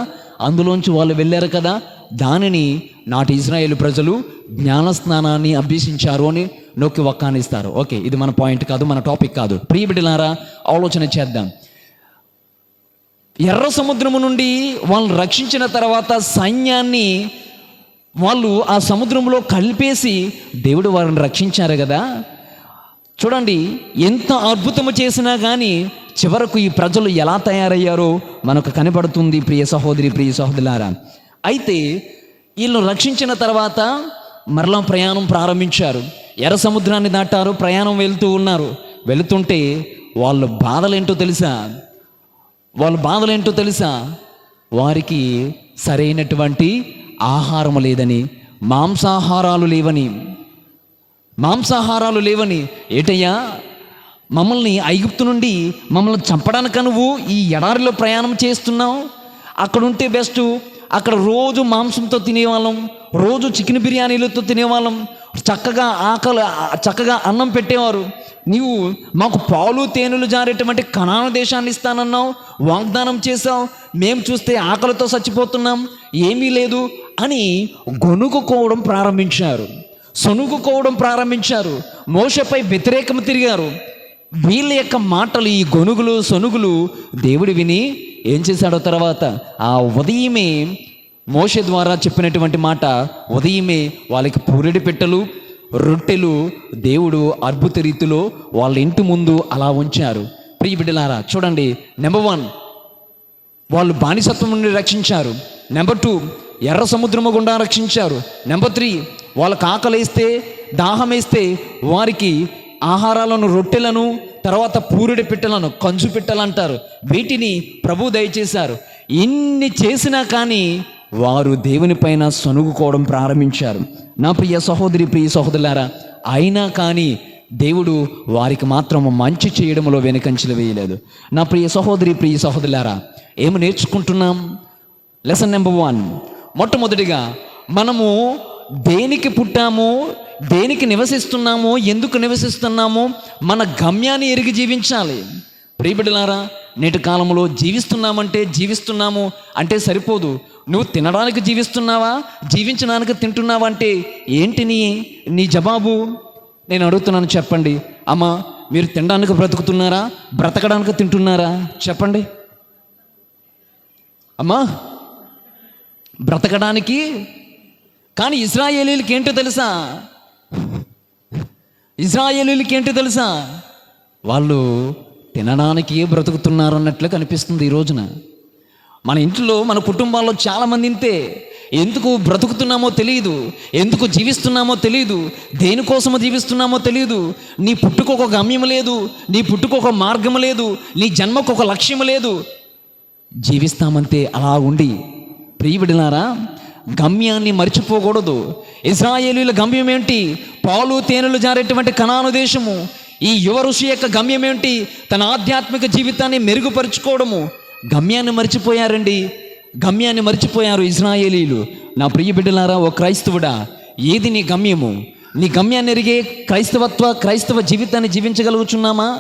S5: అందులోంచి వాళ్ళు వెళ్ళారు కదా, దానిని నాటి ఇజ్రాయేల్ ప్రజలు జ్ఞానస్నానాన్ని అభ్యసించారు అని నొక్కి వక్కానిస్తారు. ఓకే, ఇది మన పాయింట్ కాదు, మన టాపిక్ కాదు. ప్రియ బిడ్డలారా, ఆలోచన చేద్దాం. ఎర్ర సముద్రము నుండి వాళ్ళని రక్షించిన తర్వాత సైన్యాన్ని వాళ్ళు ఆ సముద్రంలో కలిపేసి దేవుడు వారిని రక్షించారు కదా. చూడండి, ఎంత అద్భుతము చేసినా కానీ చివరకు ఈ ప్రజలు ఎలా తయారయ్యారో మనకు కనబడుతుంది. ప్రియ సహోదరి, ప్రియ సహోదరులారా, అయితే వీళ్ళు రక్షించిన తర్వాత మరలా ప్రయాణం ప్రారంభించారు. ఎర్ర సముద్రాన్ని దాటారు, ప్రయాణం వెళ్తూ ఉన్నారు. వెళుతుంటే వాళ్ళ బాధలేంటో తెలుసా? వారికి సరైనటువంటి ఆహారం లేదని, మాంసాహారాలు లేవని. ఏటయ్యా, మమ్మల్ని ఐగుప్తు నుండి మమ్మల్ని చంపడానిక నువ్వు ఈ ఎడారిలో ప్రయాణం చేస్తున్నావు? అక్కడుంటే బెస్ట్. అక్కడ రోజు మాంసంతో తినేవాళ్ళం, రోజు చికెన్ బిర్యానీలతో తినేవాళ్ళం, చక్కగా అన్నం పెట్టేవారు. నీవు మాకు పాలు తేనెలు జారేటువంటి కనాను దేశాన్ని ఇస్తానన్నావు, వాగ్దానం చేసావు. మేము చూస్తే ఆకలితో చచ్చిపోతున్నాం, ఏమీ లేదు అని గొనుగుకోవడం ప్రారంభించారు. మోషేపై వ్యతిరేకం తిరిగారు. వీళ్ళ యొక్క మాటలు, ఈ గొనుగులు సొనుగులు దేవుడు విని ఏం చేశాడో తర్వాత ఆ ఉదయమే మోషే ద్వారా చెప్పినటువంటి మాట, ఉదయమే వాళ్ళకి పూరెడి పెట్టెలు, రొట్టెలు దేవుడు అద్భుత రీతిలో వాళ్ళ ఇంటి ముందు అలా ఉంచారు. ప్రియ బిడ్డలారా చూడండి, నెంబర్ 1 వాళ్ళు బానిసత్వం నుండి రక్షించారు. నెంబర్ 2 ఎర్ర సముద్రము గుండా రక్షించారు. నెంబర్ 3 వాళ్ళకి ఆకలేస్తే దాహం వేస్తే వారికి ఆహారాలను, రొట్టెలను, తర్వాత పూరిడి పిట్టలను, కంచు పిట్టలు అంటారు, వీటిని ప్రభు దయచేశారు. ఇన్ని చేసినా కానీ వారు దేవుని పైన సనుగుకోవడం ప్రారంభించారు. నా ప్రియ సహోదరి, ప్రియ సహోదరులారా, అయినా కానీ దేవుడు వారికి మాత్రం మంచి చేయడంలో వెనుకంచెలు వేయలేదు. నా ప్రియ సహోదరి, ప్రియ సహోదరులారా, ఏమి నేర్చుకుంటున్నాం? లెసన్ నెంబర్ 1, మొట్టమొదటిగా మనము దేనికి పుట్టామో, దేనికి నివసిస్తున్నామో, ఎందుకు నివసిస్తున్నామో మన గమ్యాన్ని ఎరిగి జీవించాలి. ప్రియబిడ్డలారా, నేటి కాలంలో జీవిస్తున్నాము అంటే సరిపోదు. నువ్వు తినడానికి జీవిస్తున్నావా, జీవించడానికి తింటున్నావా అంటే ఏంటి నీ జవాబు? నేను అడుగుతున్నాను, చెప్పండి. అమ్మా, మీరు తినడానికి బ్రతుకుతున్నారా, బ్రతకడానికి తింటున్నారా? చెప్పండి అమ్మా. బ్రతకడానికి. కానీ ఇశ్రాయేలీలకి ఏంటో తెలుసా? వాళ్ళు తినడానికి బ్రతుకుతున్నారు అన్నట్లు కనిపిస్తుంది ఈ రోజున. మన ఇంట్లో, మన కుటుంబాల్లో చాలామంది ఇంతే. ఎందుకు బ్రతుకుతున్నామో తెలియదు, ఎందుకు జీవిస్తున్నామో తెలియదు, దేనికోసమో జీవిస్తున్నామో తెలియదు. నీ పుట్టుకు ఒక గమ్యం లేదు, నీ పుట్టుకు ఒక మార్గం లేదు, నీ జన్మకు ఒక లక్ష్యం లేదు. జీవిస్తామంతే అలా ఉండి. ప్రియబిడ్డలారా, గమ్యాన్ని మర్చిపోకూడదు. ఇశ్రాయేలీల గమ్యం ఏంటి? పాలు తేనెలు జారేటువంటి కనాను దేశము. ఈ యువ ఋషి యొక్క గమ్యం ఏంటి? తన ఆధ్యాత్మిక జీవితాన్ని మెరుగుపరుచుకోవడము. గమ్యాన్ని మర్చిపోయారు ఇశ్రాయేలీలు. నా ప్రియ బిడ్డలారా, ఓ క్రైస్తవుడా, ఏది నీ గమ్యము? నీ గమ్యాన్ని ఎరిగే క్రైస్తవ జీవితాన్ని జీవించగలుగుతున్నామా?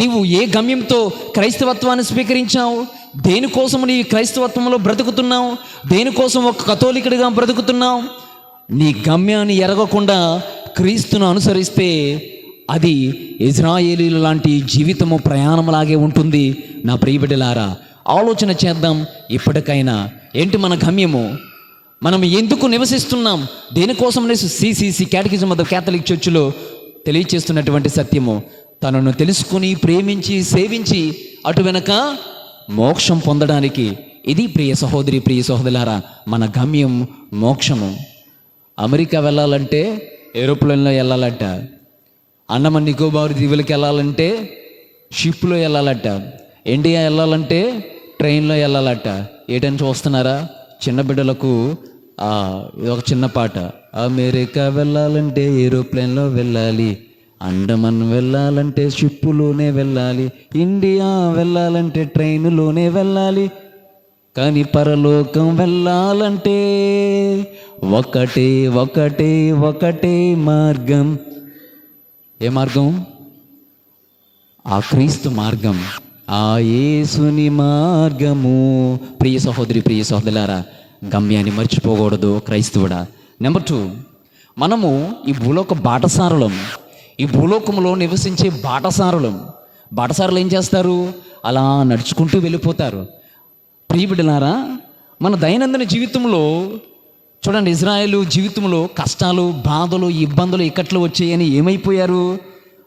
S5: నీవు ఏ గమ్యంతో క్రైస్తవత్వాన్ని స్వీకరించావు? దేనికోసం నీ క్రైస్తవత్వంలో బ్రతుకుతున్నావు? దేనికోసం ఒక కథోలికుడిగా బ్రతుకుతున్నావు? నీ గమ్యాన్ని ఎరగకుండా క్రీస్తును అనుసరిస్తే అది ఇశ్రాయేలీల లాంటి జీవితము, ప్రయాణంలాగే ఉంటుంది. నా ప్రియబిడ్డలారా, ఆలోచన చేద్దాం ఇప్పటికైనా. ఏంటి మన గమ్యము? మనం ఎందుకు నివసిస్తున్నాం? దేనికోసం? CCC catechism of the Catholic చర్చిలో తెలియచేస్తున్నటువంటి సత్యము, తనను తెలుసుకుని, ప్రేమించి, సేవించి అటు వెనక మోక్షం పొందడానికి. ఇది ప్రియ సహోదరి, ప్రియ సహోదరులారా, మన గమ్యం మోక్షము. అమెరికా వెళ్ళాలంటే ఏరోప్లేన్లో వెళ్ళాలట, అండమాన్ నికోబార్ దీవులకి వెళ్ళాలంటే షిప్లో వెళ్ళాలట, ఇండియా వెళ్ళాలంటే ట్రైన్లో వెళ్ళాలట. ఏటని చూస్తున్నారా? చిన్న బిడ్డలకు ఇది ఒక చిన్న పాట. అమెరికా వెళ్ళాలంటే ఏరోప్లేన్లో వెళ్ళాలి, అండమాన్ వెళ్ళాలంటే షిప్పులోనే వెళ్ళాలి, ఇండియా వెళ్ళాలంటే ట్రైనులోనే వెళ్ళాలి, కానీ పరలోకం వెళ్ళాలంటే ఒకటే ఒకటే ఒకటే మార్గం. ఏ మార్గం? ఆ క్రీస్తు మార్గం, ఆ యేసుని మార్గము. ప్రియ సహోదరి, ప్రియ సహోదరులారా, గమ్యాన్ని మర్చిపోకూడదు క్రైస్తవుడా. నెంబర్ 2, మనము ఈ భూలోక బాటసారులం. ఈ భూలోకంలో నివసించే బాటసారులు ఏం చేస్తారు? అలా నడుచుకుంటూ వెళ్ళిపోతారు. ప్రియబిడ్డలారా, మన దైనందిన జీవితంలో చూడండి, ఇజ్రాయేలు జీవితంలో కష్టాలు, బాధలు, ఇబ్బందులు, ఇక్కట్లు వచ్చాయని ఏమైపోయారు?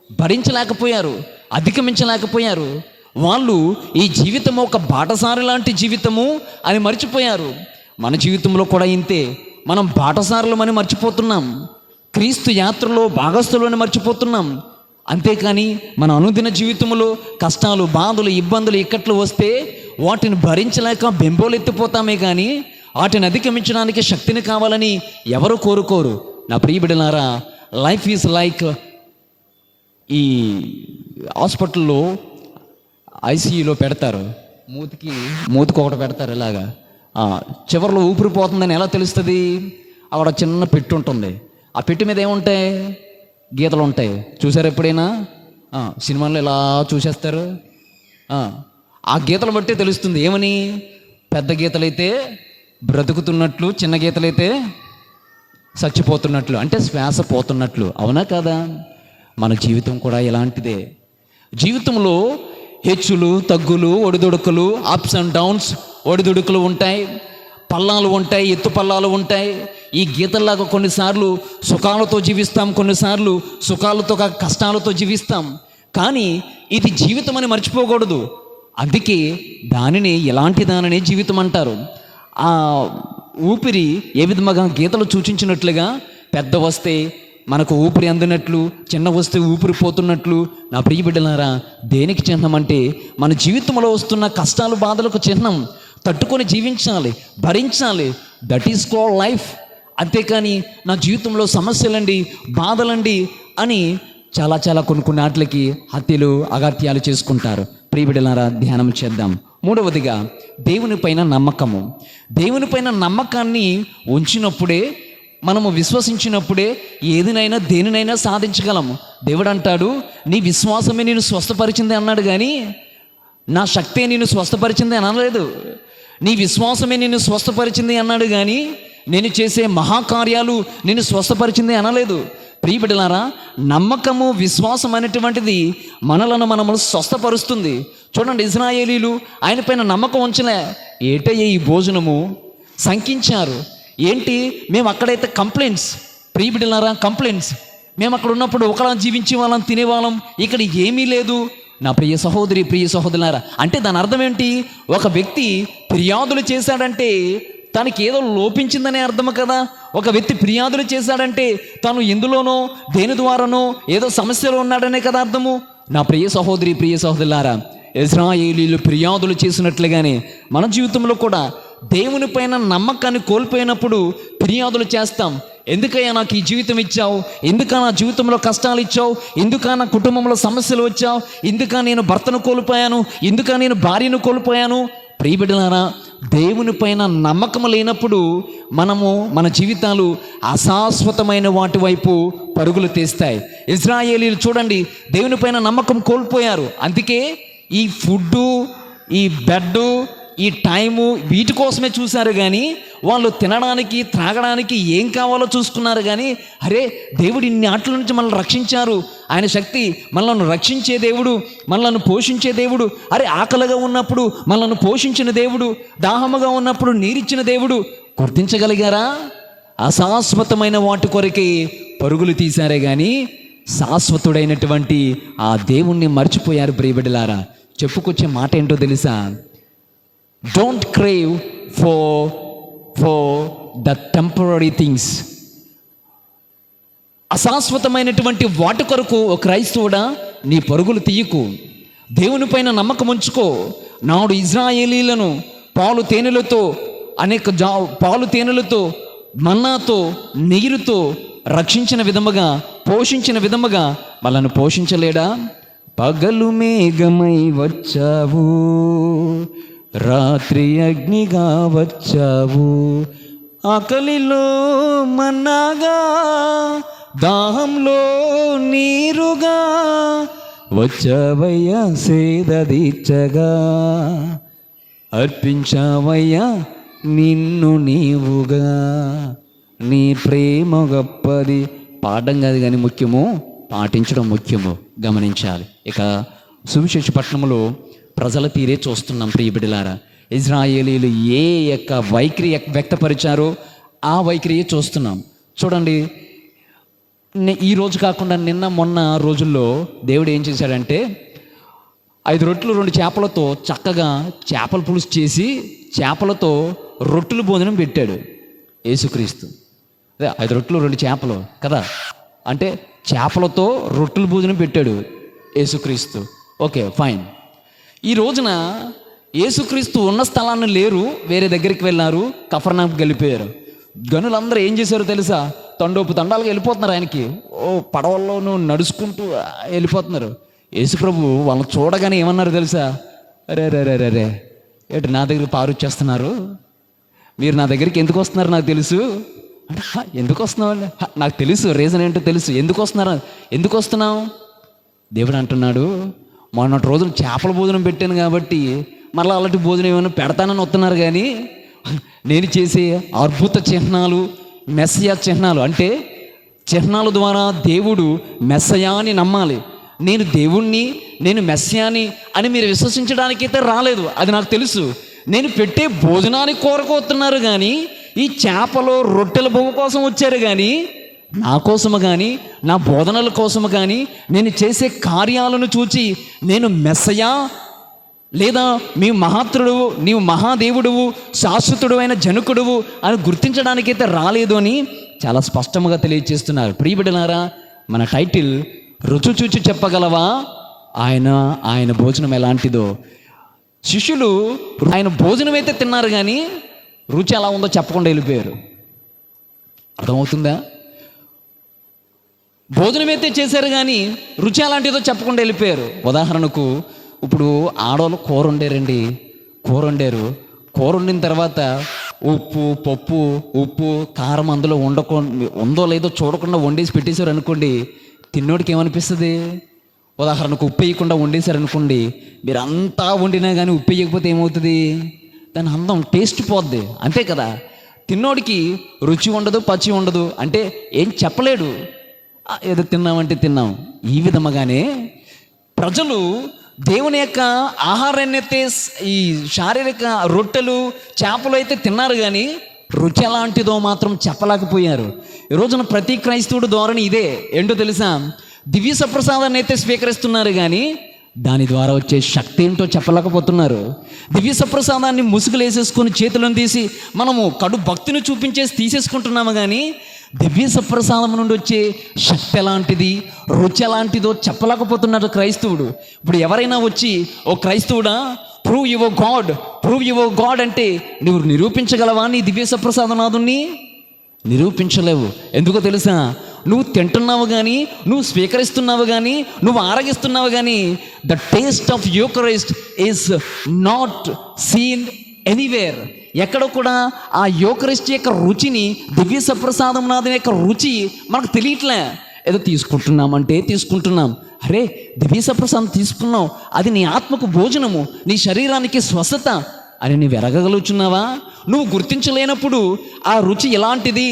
S5: భరించలేకపోయారు, అధిగమించలేకపోయారు. వాళ్ళు ఈ జీవితము ఒక బాటసారి లాంటి జీవితము అని మర్చిపోయారు. మన జీవితంలో కూడా ఇంతే. మనం బాటసారులమని మర్చిపోతున్నాం, క్రీస్తు యాత్రలో భాగస్థులని మర్చిపోతున్నాం. అంతేకాని మన అనుదిన జీవితంలో కష్టాలు, బాధలు, ఇబ్బందులు, ఇక్కట్లు వస్తే వాటిని భరించలేక బెంబోలెత్తిపోతామే కానీ వాటిని అధిగమించడానికి శక్తిని కావాలని ఎవరు కోరుకోరు. నా ప్రియ బిడ్డలారా, లైఫ్ ఈజ్ లైక్, ఈ హాస్పిటల్లో ఐసీయూలో పెడతారు, మూతికి ఒకటి పెడతారు ఇలాగా. చివరిలో ఊపిరిపోతుందని ఎలా తెలుస్తుంది? అక్కడ చిన్న పెట్టి ఉంటుంది, ఆ పెట్టి మీద ఏముంటాయి? గీతలు ఉంటాయి. చూసారు ఎప్పుడైనా? సినిమాల్లో ఇలా చూసేస్తారు. ఆ గీతలు బట్టే తెలుస్తుంది ఏమని. పెద్ద గీతలైతే బ్రతుకుతున్నట్లు, చిన్న గీతలైతే చచ్చిపోతున్నట్లు, అంటే శ్వాస పోతున్నట్లు. అవునా కాదా? మన జీవితం కూడా ఇలాంటిదే. జీవితంలో హెచ్చులు, తగ్గులు, ఒడిదుడుకులు, అప్స్ అండ్ డౌన్స్, ఒడిదుడుకులు ఉంటాయి, పల్లాలు ఉంటాయి, ఎత్తు పల్లాలు ఉంటాయి. ఈ గీతల్లాగా కొన్నిసార్లు సుఖాలతో జీవిస్తాం, కొన్నిసార్లు సుఖాలతో కష్టాలతో జీవిస్తాం. కానీ ఇది జీవితం అని మర్చిపోకూడదు. అందుకే దానిని ఎలాంటి దానినే జీవితం అంటారు. ఆ ఊపిరి ఏ విధంగా గీతలు సూచించినట్లుగా పెద్ద వస్తే మనకు ఊపిరి అందినట్లు, చిన్న వస్తే ఊపిరి పోతున్నట్లు, నా ప్రియ బిడ్డలారా, దేనికి చిహ్నం అంటే మన జీవితంలో వస్తున్న కష్టాలు బాధలకు చిహ్నం. తట్టుకొని జీవించాలి, భరించాలి. That is called life. అంతేకాని నా జీవితంలో సమస్యలండి, బాధలండి అని చాలా కొన్ని ఆటలకి హత్యలు అగత్యాలు చేసుకుంటారు. ప్రియ బిడ్డలారా, ధ్యానం చేద్దాం. మూడవదిగా దేవునిపైన నమ్మకము. దేవునిపైన నమ్మకాన్ని ఉంచినప్పుడే, మనము విశ్వసించినప్పుడే ఏదినైనా దేనినైనా సాధించగలము. దేవుడు అంటాడు, నీ విశ్వాసమే నేను స్వస్థపరిచింది అన్నాడు, కానీ నా శక్తే నేను స్వస్థపరిచింది అనలేదు. నీ విశ్వాసమే నేను స్వస్థపరిచింది అన్నాడు, కానీ నేను చేసే మహాకార్యాలు నేను స్వస్థపరిచింది అనలేదు. ప్రియ బిడ్డలారా, నమ్మకము, విశ్వాసం అనేటువంటిది మనము స్వస్థపరుస్తుంది. చూడండి, ఇశ్రాయేలీలు ఆయన పైన నమ్మకం ఉంచలే. ఏటయ్యే ఈ భోజనము శంకించారు. ఏంటి, మేము అక్కడైతే కంప్లైంట్స్, ప్రియ బిడ్డలారా, కంప్లైంట్స్. మేము అక్కడ ఉన్నప్పుడు ఒకలా జీవించే వాళ్ళం, తినేవాళ్ళం, ఇక్కడ ఏమీ లేదు. నా ప్రియ సహోదరి, ప్రియ సహోదరులారా, అంటే దాని అర్థం ఏంటి? ఒక వ్యక్తి ఫిర్యాదులు చేశాడంటే తనకి ఏదో లోపించిందనే అర్థం కదా. ఒక వ్యక్తి ఫిర్యాదులు చేశాడంటే తను ఎందులోనో దేని ద్వారానో ఏదో సమస్యలో ఉన్నాడనే కదా అర్థము. నా ప్రియ సహోదరి, ప్రియ సహోదరులారా, ఇశ్రాయేలీలు ఫిర్యాదులు చేసినట్లుగానే మన జీవితంలో కూడా దేవుని పైన నమ్మకాన్ని కోల్పోయినప్పుడు ఫిర్యాదులు చేస్తాం. ఎందుకయ్యా నాకు ఈ జీవితం ఇచ్చావు? ఎందుక నా జీవితంలో కష్టాలు ఇచ్చావు? ఎందుక నా కుటుంబంలో సమస్యలు వచ్చావు? ఎందుక నేను భర్తను కోల్పోయాను? ఎందుక నేను భార్యను కోల్పోయాను? ప్రియ బిడ్డలారా, దేవుని పైన నమ్మకం లేనప్పుడు మన జీవితాలు అశాశ్వతమైన వాటి వైపు పరుగులు తీస్తాయి. ఇశ్రాయేలీలు చూడండి, దేవుని పైన నమ్మకం కోల్పోయారు. అందుకే ఈ ఫుడ్డు, ఈ బెడ్డు, ఈ టైము, వీటి కోసమే చూశారు. కానీ వాళ్ళు తినడానికి, త్రాగడానికి ఏం కావాలో చూసుకున్నారు. కానీ అరే, దేవుడు ఇన్ని ఆటల నుంచి మనల్ని రక్షించారు. ఆయన శక్తి మనల్ని రక్షించే దేవుడు, మనల్ని పోషించే దేవుడు. అరే, ఆకలిగా ఉన్నప్పుడు మనల్ని పోషించిన దేవుడు, దాహముగా ఉన్నప్పుడు నీరిచ్చిన దేవుడు. గుర్తించగలిగారా? అశాశ్వతమైన వాటి కొరకే పరుగులు తీశారే కానీ శాశ్వతుడైనటువంటి ఆ దేవుణ్ణి మర్చిపోయారు. ప్రియ బిడ్డలారా, చెప్పుకొచ్చే మాట ఏంటో తెలుసా? Don't crave for the temporary things. అశాశ్వతమైనటువంటి వాటి కొరకు ఒక క్రైస్తవుడా నీ పరుగులు తీయకు. దేవుని పైన నమ్మకం ఉంచుకో. నాడు ఇశ్రాయేలీలను పాలు తేనెలతో మన్నాతో నీరుతో రక్షించిన విధముగా, పోషించిన విధముగా వాళ్ళను పోషించలేడా? పగలు మేఘమై వచ్చావు, రాత్రి అగ్నిగా వచ్చావు, ఆకలిలో మన్నాగా, దాహంలో నీరుగా వచ్చావయ్యా, సేద తీర్చగా అర్పించావయ్యా నిన్ను నీవుగా. నీ ప్రేమ గొప్పది. పాడడం కాదు కానీ ముఖ్యము, పాటించడం ముఖ్యము. గమనించాలి. ఇక సువిశేష పట్టణంలో ప్రజల తీరే చూస్తున్నాం. ప్రియ బిడ్డలారా, ఇశ్రాయేలీలు ఏ యొక్క వైఖరి వ్యక్తపరిచారో ఆ వైఖరియే చూస్తున్నాం. చూడండి, ఈ రోజు కాకుండా నిన్న మొన్న రోజుల్లో దేవుడు ఏం చేశాడంటే 5 రొట్టెలు 2 చేపలతో చక్కగా చేపల పులుసు చేసి చేపలతో రొట్టెలు భోజనం పెట్టాడు యేసుక్రీస్తు. అదే 5 రొట్టెలు 2 చేపలు కదా, అంటే చేపలతో రొట్టెలు భోజనం పెట్టాడు యేసుక్రీస్తు. Okay, fine. ఈ రోజున యేసుక్రీస్తు ఉన్న స్థలాన్ని లేరు, వేరే దగ్గరికి వెళ్ళారు, కఫర్నాకు వెళ్ళిపోయారు. గనులందరూ ఏం చేశారో తెలుసా? తండాలుగా వెళ్ళిపోతున్నారు ఆయనకి. పడవల్లోనూ నడుచుకుంటూ వెళ్ళిపోతున్నారు. యేసుప్రభు వాళ్ళని చూడగానే ఏమన్నారు తెలుసా? అరే రే రే రే రే ఏంటి నా దగ్గర పారుచ్చేస్తున్నారు? మీరు నా దగ్గరికి ఎందుకు వస్తున్నారు నాకు తెలుసు అంటే, ఎందుకు వస్తున్నావు? నాకు తెలుసు, రీజన్ ఏంటో తెలుసు. ఎందుకు వస్తున్నావు? దేవుడు అంటున్నాడు, మొన్నటి రోజున చేపల భోజనం పెట్టాను కాబట్టి మళ్ళీ అలాంటి భోజనం ఏమైనా పెడతానని వస్తున్నారు. కానీ నేను చేసే అద్భుత చిహ్నాలు, మెస్సయా చిహ్నాలు, అంటే చిహ్నాల ద్వారా దేవుడు మెస్సయాని నమ్మాలి. నేను దేవుణ్ణి, నేను మెస్సయాని అని మీరు విశ్వసించడానికైతే రాలేదు, అది నాకు తెలుసు. నేను పెట్టే భోజనానికి కోరుకోతున్నారు, కానీ ఈ చేపలు రొట్టెల బొమ్మ కోసం వచ్చారు. కానీ నా కోసము కానీ నా బోధనల కోసము కానీ నేను చేసే కార్యాలను చూచి నేను మెస్సయా లేదా మీ మహాత్రుడువు నీవు మహాదేవుడువు శాశ్వతుడు అయిన జనకుడువు అని గుర్తించడానికైతే రాలేదు అని చాలా స్పష్టంగా తెలియజేస్తున్నారు. ప్రియబిడ్డలారా, మన టైటిల్ రుచి చూచి చెప్పగలవా ఆయన భోజనం ఎలాంటిదో. శిష్యులు ఆయన భోజనం అయితే తిన్నారు కానీ రుచి ఎలా ఉందో చెప్పకుండా వెళ్ళిపోయారు. అర్థమవుతుందా? భోజనం అయితే చేశారు కానీ రుచి ఎలాంటిదో చెప్పకుండా వెళ్ళిపోయారు. ఉదాహరణకు ఇప్పుడు ఆడవాళ్ళు కూర వండిన తర్వాత ఉప్పు కారం అందులో ఉందో లేదో చూడకుండా వండేసి పెట్టేశారు అనుకోండి, తిన్నోడికి ఏమనిపిస్తుంది? ఉదాహరణకు ఉప్పు వేయకుండా వండేశారు అనుకోండి, మీరు అంతా వండినా కానీ ఉప్పు వేయకపోతే ఏమవుతుంది? దాని అందం టేస్ట్ పోద్ది, అంతే కదా. తిన్నోడికి రుచి ఉండదు, పచ్చి ఉండదు, అంటే ఏం చెప్పలేడు. ఏదో తిన్నామంటే తిన్నాం. ఈ విధముగానే ప్రజలు దేవుని యొక్క ఆహారాన్ని అయితే ఈ శారీరక రొట్టెలు చేపలు అయితే తిన్నారు కానీ రుచి ఎలాంటిదో మాత్రం చెప్పలేకపోయారు. ఈ రోజున ప్రతి క్రైస్తవుడు ధోరణి ఇదే. ఏంటో తెలుసా? దివ్య సప్రసాదాన్ని అయితే స్వీకరిస్తున్నారు కానీ దాని ద్వారా వచ్చే శక్తి ఏంటో చెప్పలేకపోతున్నారు. దివ్య సప్రసాదాన్ని ముసుగులేసేసుకొని చేతులను తీసి మనము కడు భక్తిని చూపించేసి తీసేసుకుంటున్నాము కానీ దివ్య సప్రసాదం నుండి వచ్చే శక్తి ఎలాంటిది, రుచి ఎలాంటిదో చెప్పలేకపోతున్నాడు క్రైస్తవుడు. ఇప్పుడు ఎవరైనా వచ్చి ఓ క్రైస్తవుడా ప్రూవ్ యువర్ గాడ్ అంటే నువ్వు నిరూపించగలవా నీ దివ్య సప్రసాదనాథుని? నిరూపించలేవు. ఎందుకో తెలుసా? నువ్వు తింటున్నావు కానీ, నువ్వు స్వీకరిస్తున్నావు కానీ, నువ్వు ఆరగిస్తున్నావు కానీ the taste of Eucharist is not seen anywhere. ఎక్కడ కూడా ఆ యూకరిస్ట్ యొక్క రుచిని, దివ్య సప్రసాదం నాథుని యొక్క రుచి మనకు తెలియట్లే. ఏదో తీసుకుంటున్నాం. అరే, దివ్య సప్రసాదం తీసుకున్నావు, అది నీ ఆత్మకు భోజనము, నీ శరీరానికి స్వస్థత అని నువ్వు ఎరగగలుగుతున్నావా? నువ్వు గుర్తించలేనప్పుడు ఆ రుచి ఎలాంటిది?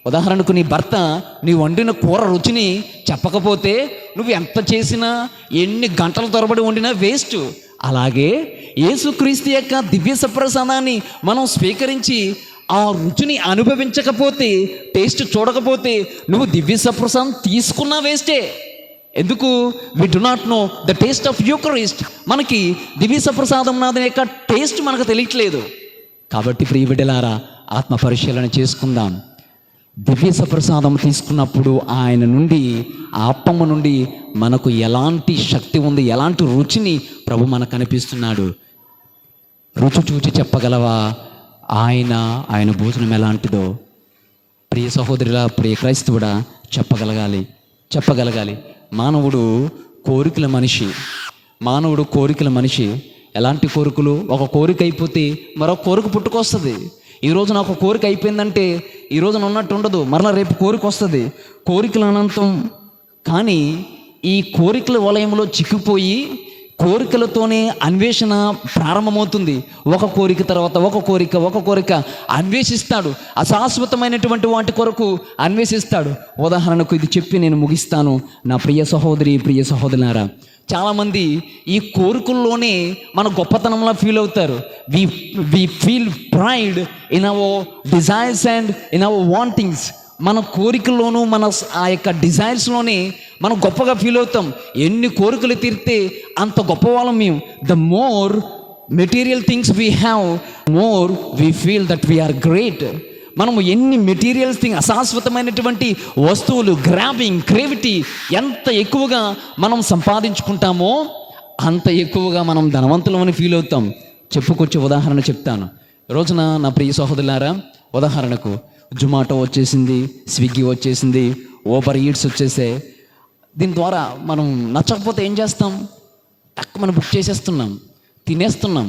S5: ఉదాహరణకు నీ భర్త నీ వండిన కూర రుచిని చెప్పకపోతే నువ్వు ఎంత చేసినా, ఎన్ని గంటల తరబడి వండినా వేస్ట్. అలాగే యేసుక్రీస్తు యొక్క దివ్య సప్రసాదాన్ని మనం స్వీకరించి ఆ రుచిని అనుభవించకపోతే, టేస్ట్ చూడకపోతే నువ్వు దివ్య సప్రసాదం తీసుకున్నా వేస్టే. ఎందుకు? We do not know the taste of Eucharist. మనకి దివ్య సప్రసాదం నాథుని యొక్క టేస్ట్ మనకు తెలియట్లేదు. కాబట్టి ప్రియ బిడ్డలారా, ఆత్మ పరిశీలన చేసుకుందాం. దివ్య సప్రసాదం తీసుకున్నప్పుడు ఆయన నుండి, ఆ అప్పమ్మ నుండి మనకు ఎలాంటి శక్తి ఉంది, ఎలాంటి రుచిని ప్రభు మనకు కనిపిస్తున్నాడు. రుచి చూచి చెప్పగలవా ఆయన భోజనం ఎలాంటిదో? ప్రియ సహోదరులా, ప్రియ క్రైస్తవుడా, చెప్పగలగాలి. మానవుడు కోరికల మనిషి. ఎలాంటి కోరికలు? ఒక కోరిక అయిపోతే మరొక కోరిక పుట్టుకొస్తుంది. ఈ రోజున ఒక కోరిక అయిపోయిందంటే ఈ రోజున ఉన్నట్టు ఉండదు, మరలా రేపు కోరిక వస్తుంది. కోరికల అనంతం. కానీ ఈ కోరికల వలయంలో చిక్కిపోయి కోరికలతోనే అన్వేషణ ప్రారంభమవుతుంది. ఒక కోరిక తర్వాత ఒక కోరిక అన్వేషిస్తాడు. అశాశ్వతమైనటువంటి వాటి కొరకు అన్వేషిస్తాడు. ఉదాహరణకు ఇది చెప్పి నేను ముగిస్తాను. నా ప్రియ సహోదరులారా, చాలామంది ఈ కోరికల్లోనే మన గొప్పతనంలా ఫీల్ అవుతారు. We feel pride in our desires and in our wantings. మన కోరికల్లోనూ, మన ఆ యొక్క డిజైర్స్లోనే మనం గొప్పగా ఫీల్ అవుతాం. ఎన్ని కోరికలు తీరితే అంత గొప్పవాళ్ళం మేము. The more material things we have, more we feel that we are great. మనము ఎన్ని మెటీరియల్స్ థింగ్, అశాశ్వతమైనటువంటి వస్తువులు, గ్రాబింగ్, క్రేవిటీ ఎంత ఎక్కువగా మనం సంపాదించుకుంటామో అంత ఎక్కువగా మనం ధనవంతులమని ఫీల్ అవుతాం. చెప్పుకొచ్చే ఉదాహరణ చెప్తాను. రోజున నా ప్రియ సహోదరులారా, ఉదాహరణకు జొమాటో వచ్చేసింది, స్విగ్గీ వచ్చేసింది, ఊబర్ ఈట్స్ వచ్చేసే. దీని ద్వారా మనం నచ్చకపోతే ఏం చేస్తాం? మనం బుక్ చేసేస్తున్నాం, తినేస్తున్నాం.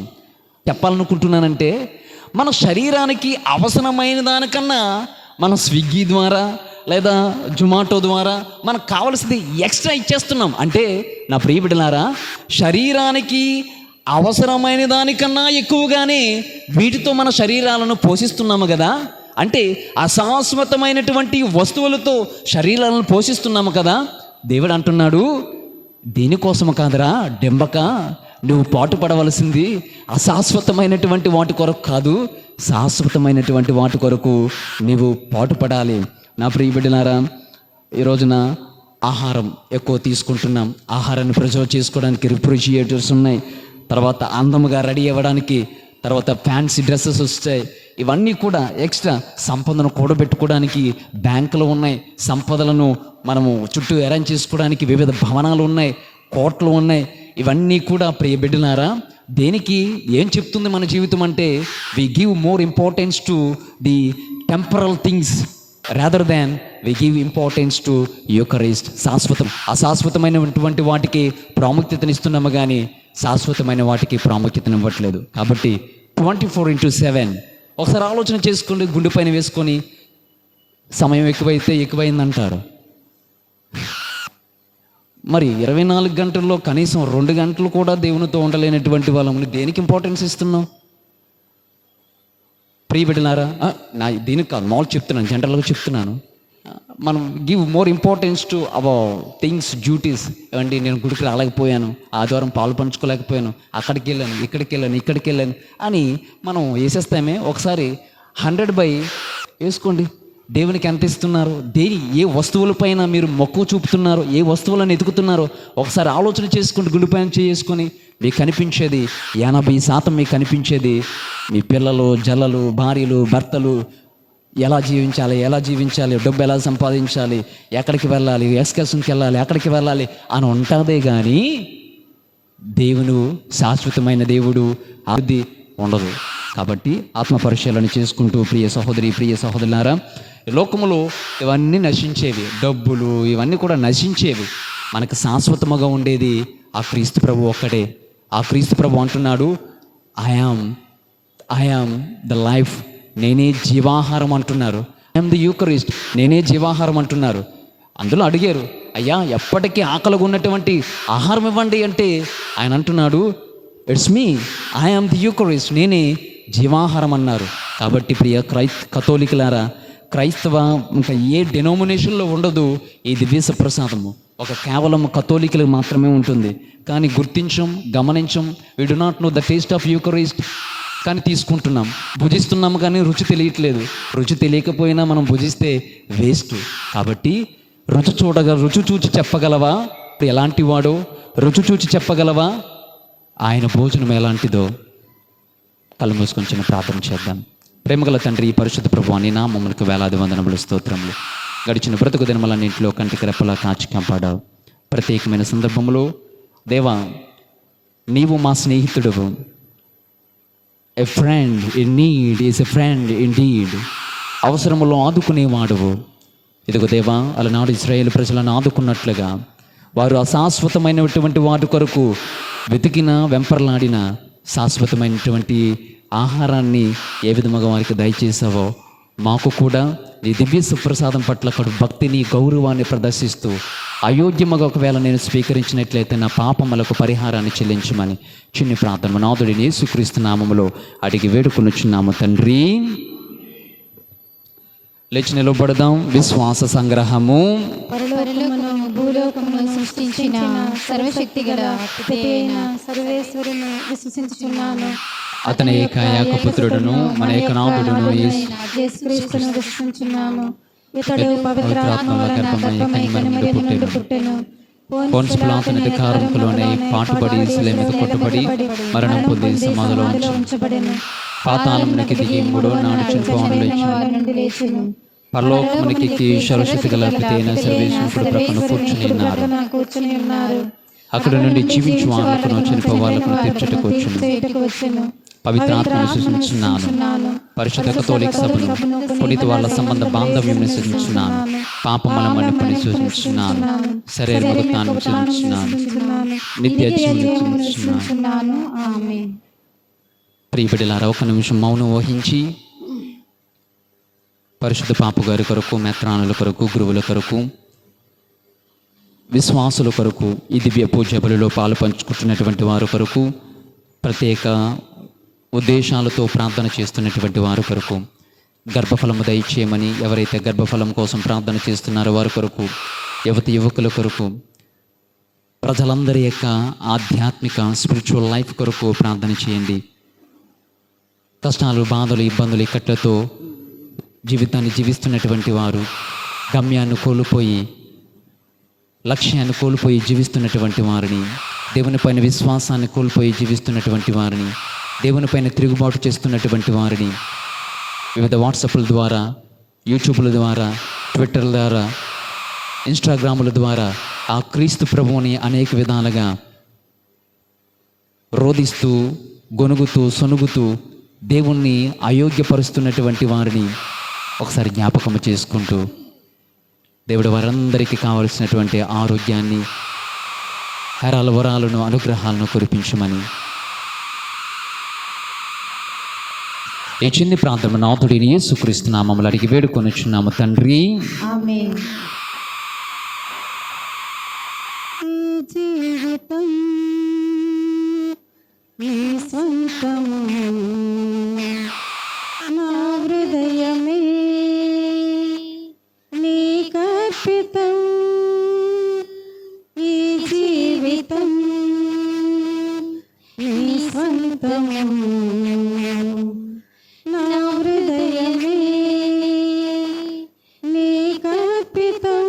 S5: చెప్పాలనుకుంటున్నానంటే మన శరీరానికి అవసరమైన దానికన్నా మనం స్విగ్గీ ద్వారా లేదా జొమాటో ద్వారా మనకు కావలసింది ఎక్స్ట్రా ఇచ్చేస్తున్నాం. అంటే నా ప్రియ బిడ్డలారా, శరీరానికి అవసరమైన దానికన్నా ఎక్కువగానే వీటితో మన శరీరాలను పోషిస్తున్నాము కదా. అంటే అశాశ్వతమైనటువంటి వస్తువులతో శరీరాలను పోషిస్తున్నాము కదా. దేవుడు అంటున్నాడు, దీనికోసము కాదురా డెంబక, నువ్వు పాటుపడవలసింది అశాశ్వతమైనటువంటి వాటి కొరకు కాదు, శాశ్వతమైనటువంటి వాటి కొరకు నువ్వు పాటుపడాలి. నా ప్రియ బిడ్డలారా, ఈ రోజున ఆహారం ఎక్కువ తీసుకుంటున్నాం. ఆహారాన్ని ప్రిజర్వ్ చేసుకోవడానికి రిఫ్రిజిరేటర్స్ ఉన్నాయి. తర్వాత అందముగా రెడీ అవ్వడానికి తర్వాత ఫ్యాన్సీ డ్రెస్సెస్ వస్తాయి. ఇవన్నీ కూడా ఎక్స్ట్రా సంపదను కూడబెట్టుకోవడానికి బ్యాంకులు ఉన్నాయి. సంపదలను మనము చుట్టూ అరేంజ్ చేసుకోవడానికి వివిధ భవనాలు ఉన్నాయి, కోట్లు ఉన్నాయి. ఇవన్నీ కూడా ప్రియ బిడ్డలారా, దేనికి ఏం చెప్తుంది మన జీవితం అంటే we give more importance to the temporal things rather than we give importance to Eucharist. శాశ్వతం అశాశ్వతమైనటువంటి వాటికి ప్రాముఖ్యతనిస్తున్నాము కానీ శాశ్వతమైన వాటికి ప్రాముఖ్యతనివ్వట్లేదు. కాబట్టి 24/7 ఒకసారి ఆలోచన చేసుకోండి, గుండె పైన వేసుకొని. సమయం ఎక్కువైతే ఎక్కువైందంటారు. మరి 24 గంటల్లో కనీసం 2 గంటలు కూడా దేవునితో ఉండలేనటువంటి వాళ్ళని దేనికి ఇంపార్టెన్స్ ఇస్తున్నాం? ప్రియ బిడ్డలారా, నా దీనికి కాదు, మామూలు చెప్తున్నాను, జనరల్గా చెప్తున్నాను. మనం give more importance to our things, duties. ఏమండి, నేను గుడికి రాలేకపోయాను, ఆదివారం పాలు పంచుకోలేకపోయాను, అక్కడికి వెళ్ళాను, ఇక్కడికి వెళ్ళాను అని మనం వేసేస్తామే. ఒకసారి 100 వేసుకోండి. దేవునికి ఎంత ఇస్తున్నారు? ఏ వస్తువులపైన మీరు మక్కువ చూపుతున్నారు? ఏ వస్తువులను ఎదుగుతున్నారో ఒకసారి ఆలోచన చేసుకోండి. గుండె పైన చేసుకొని మీకు కనిపించేది 80% మీకు కనిపించేది మీ పిల్లలు, జల్లలు, భార్యలు, భర్తలు, ఎలా జీవించాలి, డబ్బు ఎలా సంపాదించాలి, ఎక్కడికి వెళ్ళాలి, ఎక్స్కర్షన్కి వెళ్ళాలి, అక్కడికి వెళ్ళాలి అని ఉంటుందే కానీ దేవుడు శాశ్వతమైన దేవుడు అది ఉండదు. కాబట్టి ఆత్మ పరిశీలన చేసుకుంటూ ప్రియ సహోదరి, ప్రియ సహోదరులారా, లోకములో ఇవన్నీ నశించేవి, డబ్బులు ఇవన్నీ కూడా నశించేవి. మనకు శాశ్వతముగా ఉండేది ఆ క్రీస్తు ప్రభు ఒక్కడే. ఆ క్రీస్తు ప్రభు అంటున్నాడు, ఐ యామ్ ద లైఫ్, నేనే జీవాహారం అంటున్నారు. ఐఎమ్ ది యూకరిస్ట్, నేనే జీవాహారం అంటున్నారు. అందులో అడిగారు, అయ్యా ఎప్పటికీ ఆకలిగా ఉన్నటువంటి ఆహారం ఇవ్వండి అంటే ఆయన అంటున్నాడు, it's me, I am the Eucharist, నేనే జీవాహారం అన్నారు. కాబట్టి ప్రియ కథోలికులారా, క్రైస్తవ ఇంకా ఏ డెనోమినేషన్లో ఉండదు ఈ దివ్య ప్రసాదము. ఒక కేవలం కథోలికులకు మాత్రమే ఉంటుంది. కానీ గమనించం, we do not know the taste of Eucharist. కానీ తీసుకుంటున్నాం, భుజిస్తున్నాము, కానీ రుచి తెలియట్లేదు. రుచి తెలియకపోయినా మనం భుజిస్తే వేస్ట్. కాబట్టి రుచి చూచి చెప్పగలవా ఎలాంటి వాడో? రుచి చూచి చెప్పగలవా ఆయన భోజనం ఎలాంటిదో? కళ్ళు మూసుకొని చిన్న ప్రార్థన చేద్దాం. ప్రేమగల తండ్రి, పరిశుద్ధ ప్రభువా, నీ నామమునకు వేలాది వందనములు, స్తోత్రములు. గడిచిన బ్రతుకు దినములన్నింటిలో కంటికి రెప్పలా కాచి కాపాడావు. ప్రత్యేకమైన సందర్భంలో దేవా, నీవు మా స్నేహితుడవు. A friend in need is a friend indeed. అవసరములో ఆదుకునేవాడువు. ఇదిగో దేవా, అలనాడు ఇశ్రాయేలు ప్రజలను ఆదుకున్నట్లుగా వారు అశాశ్వతమైనటువంటి వాటి కొరకు వెంపర్లాడిన శాశ్వతమైనటువంటి ఆహారాన్ని ఏ విధముగా వారికి దయచేసావో మాకు కూడా నీ దివ్య సుప్రసాదం పట్ల భక్తిని, గౌరవాన్ని ప్రదర్శిస్తూ అయోగ్యముగా ఒకవేళ నేను స్వీకరించినట్లయితే నా పాపములకు పరిహారాన్ని చెల్లించమని చిన్ని ప్రార్థన నాథుడిని యేసుక్రీస్తు నామములో అడిగి వేడుకొనుచున్నాము తండ్రి. లేచి నిలబడదాం. విశ్వాస సంగ్రహము.
S4: పరలోకమును భూలోకమును సృష్టించిన సర్వశక్తిగల పితైన సర్వేశ్వరుని విశ్వసించుచున్నాను.
S2: అతని ఏకపుత్రుడును మన ఏకనాథుడును
S4: యేసుక్రీస్తును విశ్వసించుచున్నాను.
S1: ఇతడు పవిత్రాత్మ వలన గర్భమై కన్యక నుండి పుట్టెను.
S2: పొన్సు పిలాతు అధికారములోనే పాటుపడి శిలువ మీద కొట్టబడి మరణం పొంది సమాధిలో
S1: ఉంచబడెను.
S2: పాతాళమునికి దిగి 3వ నాడు చనిపోవడం లేచెను. పరలోకమునికి సర్వశక్తి గల పితైన సర్వేశ్వరుడు ప్రక్కన కూర్చుని ఉన్నారు. అక్కడ నుండి జీవించు వాళ్ళకును చనిపోయే వాళ్ళకును తీర్చుటకు వచ్చెను. పవిత్రాత్మను సూచించున్నాను. పరిశుద్ధ కథోలిక సభను, పునీత వాళ్ళ సంబంధ బాంధవ్యం సూచించున్నాను. పాపముల మన్నిపుని సూచించున్నాను. శరీర మగతాన్ని సూచించున్నాను. నిత్య జీవనం సూచించున్నాను.
S1: ఆమేన్.
S2: ప్రియబిడ్డలారా, ఒక నిమిషం మౌనం వహించి పరిశుద్ధ పాపు గారి కొరకు, మెత్రానుల కొరకు, గురువుల కొరకు, విశ్వాసుల కొరకు, ఈ దివ్య పూజ బలిలో పాలు పంచుకుంటున్నటువంటి వారి కొరకు, ప్రత్యేక ఉద్దేశాలతో ప్రార్థన చేస్తున్నటువంటి వారి కొరకు, గర్భఫలము దయచేయమని ఎవరైతే గర్భఫలం కోసం ప్రార్థన చేస్తున్నారో వారి కొరకు, యువకుల కొరకు, ప్రజలందరి యొక్క ఆధ్యాత్మిక స్పిరిచువల్ లైఫ్ కొరకు ప్రార్థన చేయండి. కష్టాలు, బాధలు, ఇబ్బందులు, ఇక్కట్లతో జీవితాన్ని జీవిస్తున్నటువంటి వారు, గమ్యాన్ని కోల్పోయి, లక్ష్యాన్ని కోల్పోయి జీవిస్తున్నటువంటి వారిని, దేవుని పైన విశ్వాసాన్ని కోల్పోయి జీవిస్తున్నటువంటి వారిని, దేవుని పైన తిరుగుబాటు చేస్తున్నటువంటి వారిని వివిధ వాట్సాప్ల ద్వారా, యూట్యూబ్ల ద్వారా, ట్విట్టర్ల ద్వారా, ఇన్స్టాగ్రాముల ద్వారా ఆ క్రీస్తు ప్రభువుని అనేక విధాలుగా రోధిస్తూ, గొనుగుతూ, సొనుగుతూ దేవుణ్ణి అయోగ్యపరుస్తున్నటువంటి వారిని ఒకసారి జ్ఞాపకం చేసుకుంటూ దేవుడు వారందరికీ కావలసినటువంటి ఆరోగ్యాన్ని, హరాల వరాలను, అనుగ్రహాలను కురిపించమని ఈ చిన్ని ప్రాంతంలో నాథుడిని యేసుక్రీస్తు నామములో అడిగి వేడుకొనుచున్నాము తండ్రి.
S4: ఆమేన్.
S1: జీవితం నీ స్వంతము, నా హృదయమే నీకర్పితం. ఈ జీవితం నీ స్వంతము, నా హృదయమే నీకర్పితం.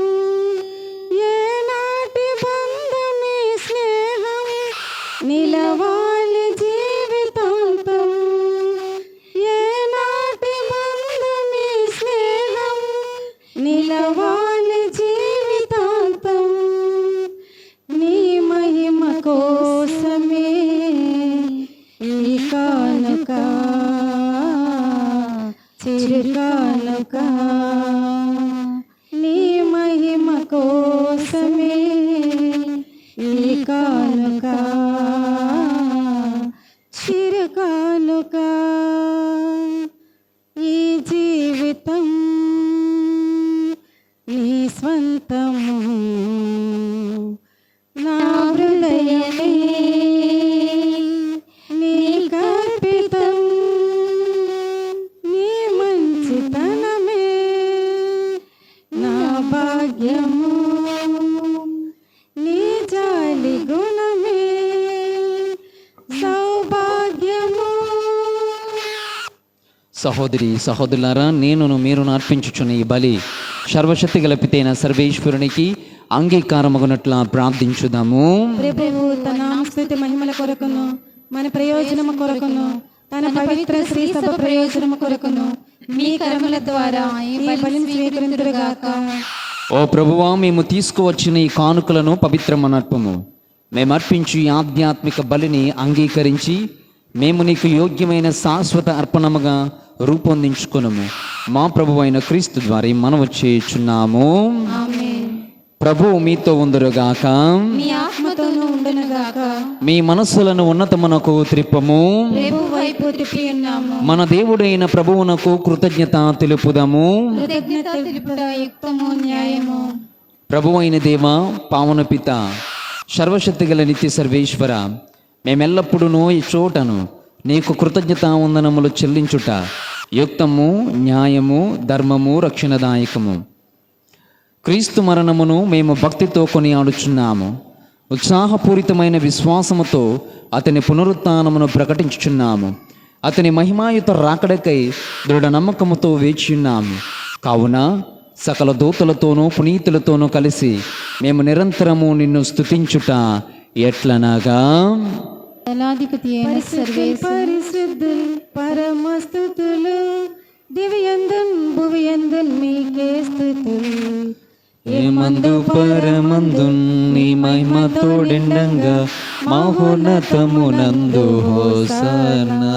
S1: ఏనాటి బంధమే స్నేహం నిలవాలి జీవితాంతం. ఏనాటి బంధమే స్నేహం నిలవాలి జీవితాంతం. నీ మహిమ కోసమే ఈ కానుక, చిరుకానుక. నీ మహిమ కోసమే ఈ కానుక, చిరుకానుక. ఈ జీవితం నీ స్వంతము, నా హృదయమే నీకర్పితం. నీ మంచితనమే నా భాగ్యము, నీ జాలి గుణమే సౌభాగ్యము.
S2: సహోదరి సహోదరులారా, మీరు అర్పించుచున్న ఈ బలి సర్వశక్తి గల పితైన సర్వేశ్వరునికి అంగీకారమగునట్లా ప్రార్థించుదాము.
S1: ప్రభువు తన స్తుతి మహిమల కొరకును, మన ప్రయోజనము కొరకును, తన పవిత్ర శ్రీ సభ ప్రయోజనము కొరకును మీ కర్మల ద్వారా ఈ బలిని స్వీకరించుగాక.
S2: ఓ ప్రభువా, మేము తీసుకువచ్చిన ఈ కానుకలను పవిత్రమనర్పము. మేము అర్పించు ఈ ఆధ్యాత్మిక బలిని అంగీకరించి మేము నీకు యోగ్యమైన శాశ్వత అర్పణముగా రూపొందించుకునము. మా ప్రభువైన క్రీస్తు ద్వారా మనము చేయుచున్నాము.
S1: ఆమేన్.
S2: ప్రభువు మీతో ఉందురుగాక.
S1: మీ ఆత్మతోనూ ఉండునుగాక.
S2: మీ మనస్సులను ఉన్నతమునకు త్రిప్పము.
S1: ప్రభువు వైపు తిప్పి ఉన్నాము.
S2: మన దేవుడైన ప్రభువునకు కృతజ్ఞత తెలుపుదాము.
S1: కృతజ్ఞత తెలుపుట యుక్తము, న్యాయము.
S2: ప్రభువైన దేవ, పావన పిత, సర్వశక్తి గల నిత్య సర్వేశ్వర, మేమెల్లప్పుడూ ఈ చోటను నీకు కృతజ్ఞత వందనములు చెల్లించుట యుక్తము, న్యాయము, ధర్మము, రక్షణదాయకము. క్రీస్తు మరణమును మేము భక్తితో కొనియాడుచున్నాము. ఉత్సాహపూరితమైన విశ్వాసముతో అతని పునరుత్థానమును ప్రకటించుచున్నాము. అతని మహిమాయుత రాకడకై దృఢ నమ్మకముతో వేచియున్నాము. కావున సకల దూతలతోనూ పునీతులతోనూ కలిసి మేము నిరంతరము నిన్ను స్తుతించుట ఎట్లనగా,
S4: దళాధిపతి అయిన సర్వేశ్వరుడు,
S1: పరిశుద్ధులు, పరమస్తుతులు, దివ్యందున్ భువియందున్ మీకే స్తుతులు.
S2: ఏమందు పరమందున్ నీ మహిమ తోడెండంగా మహోన్నతమునందు హోసన్నా.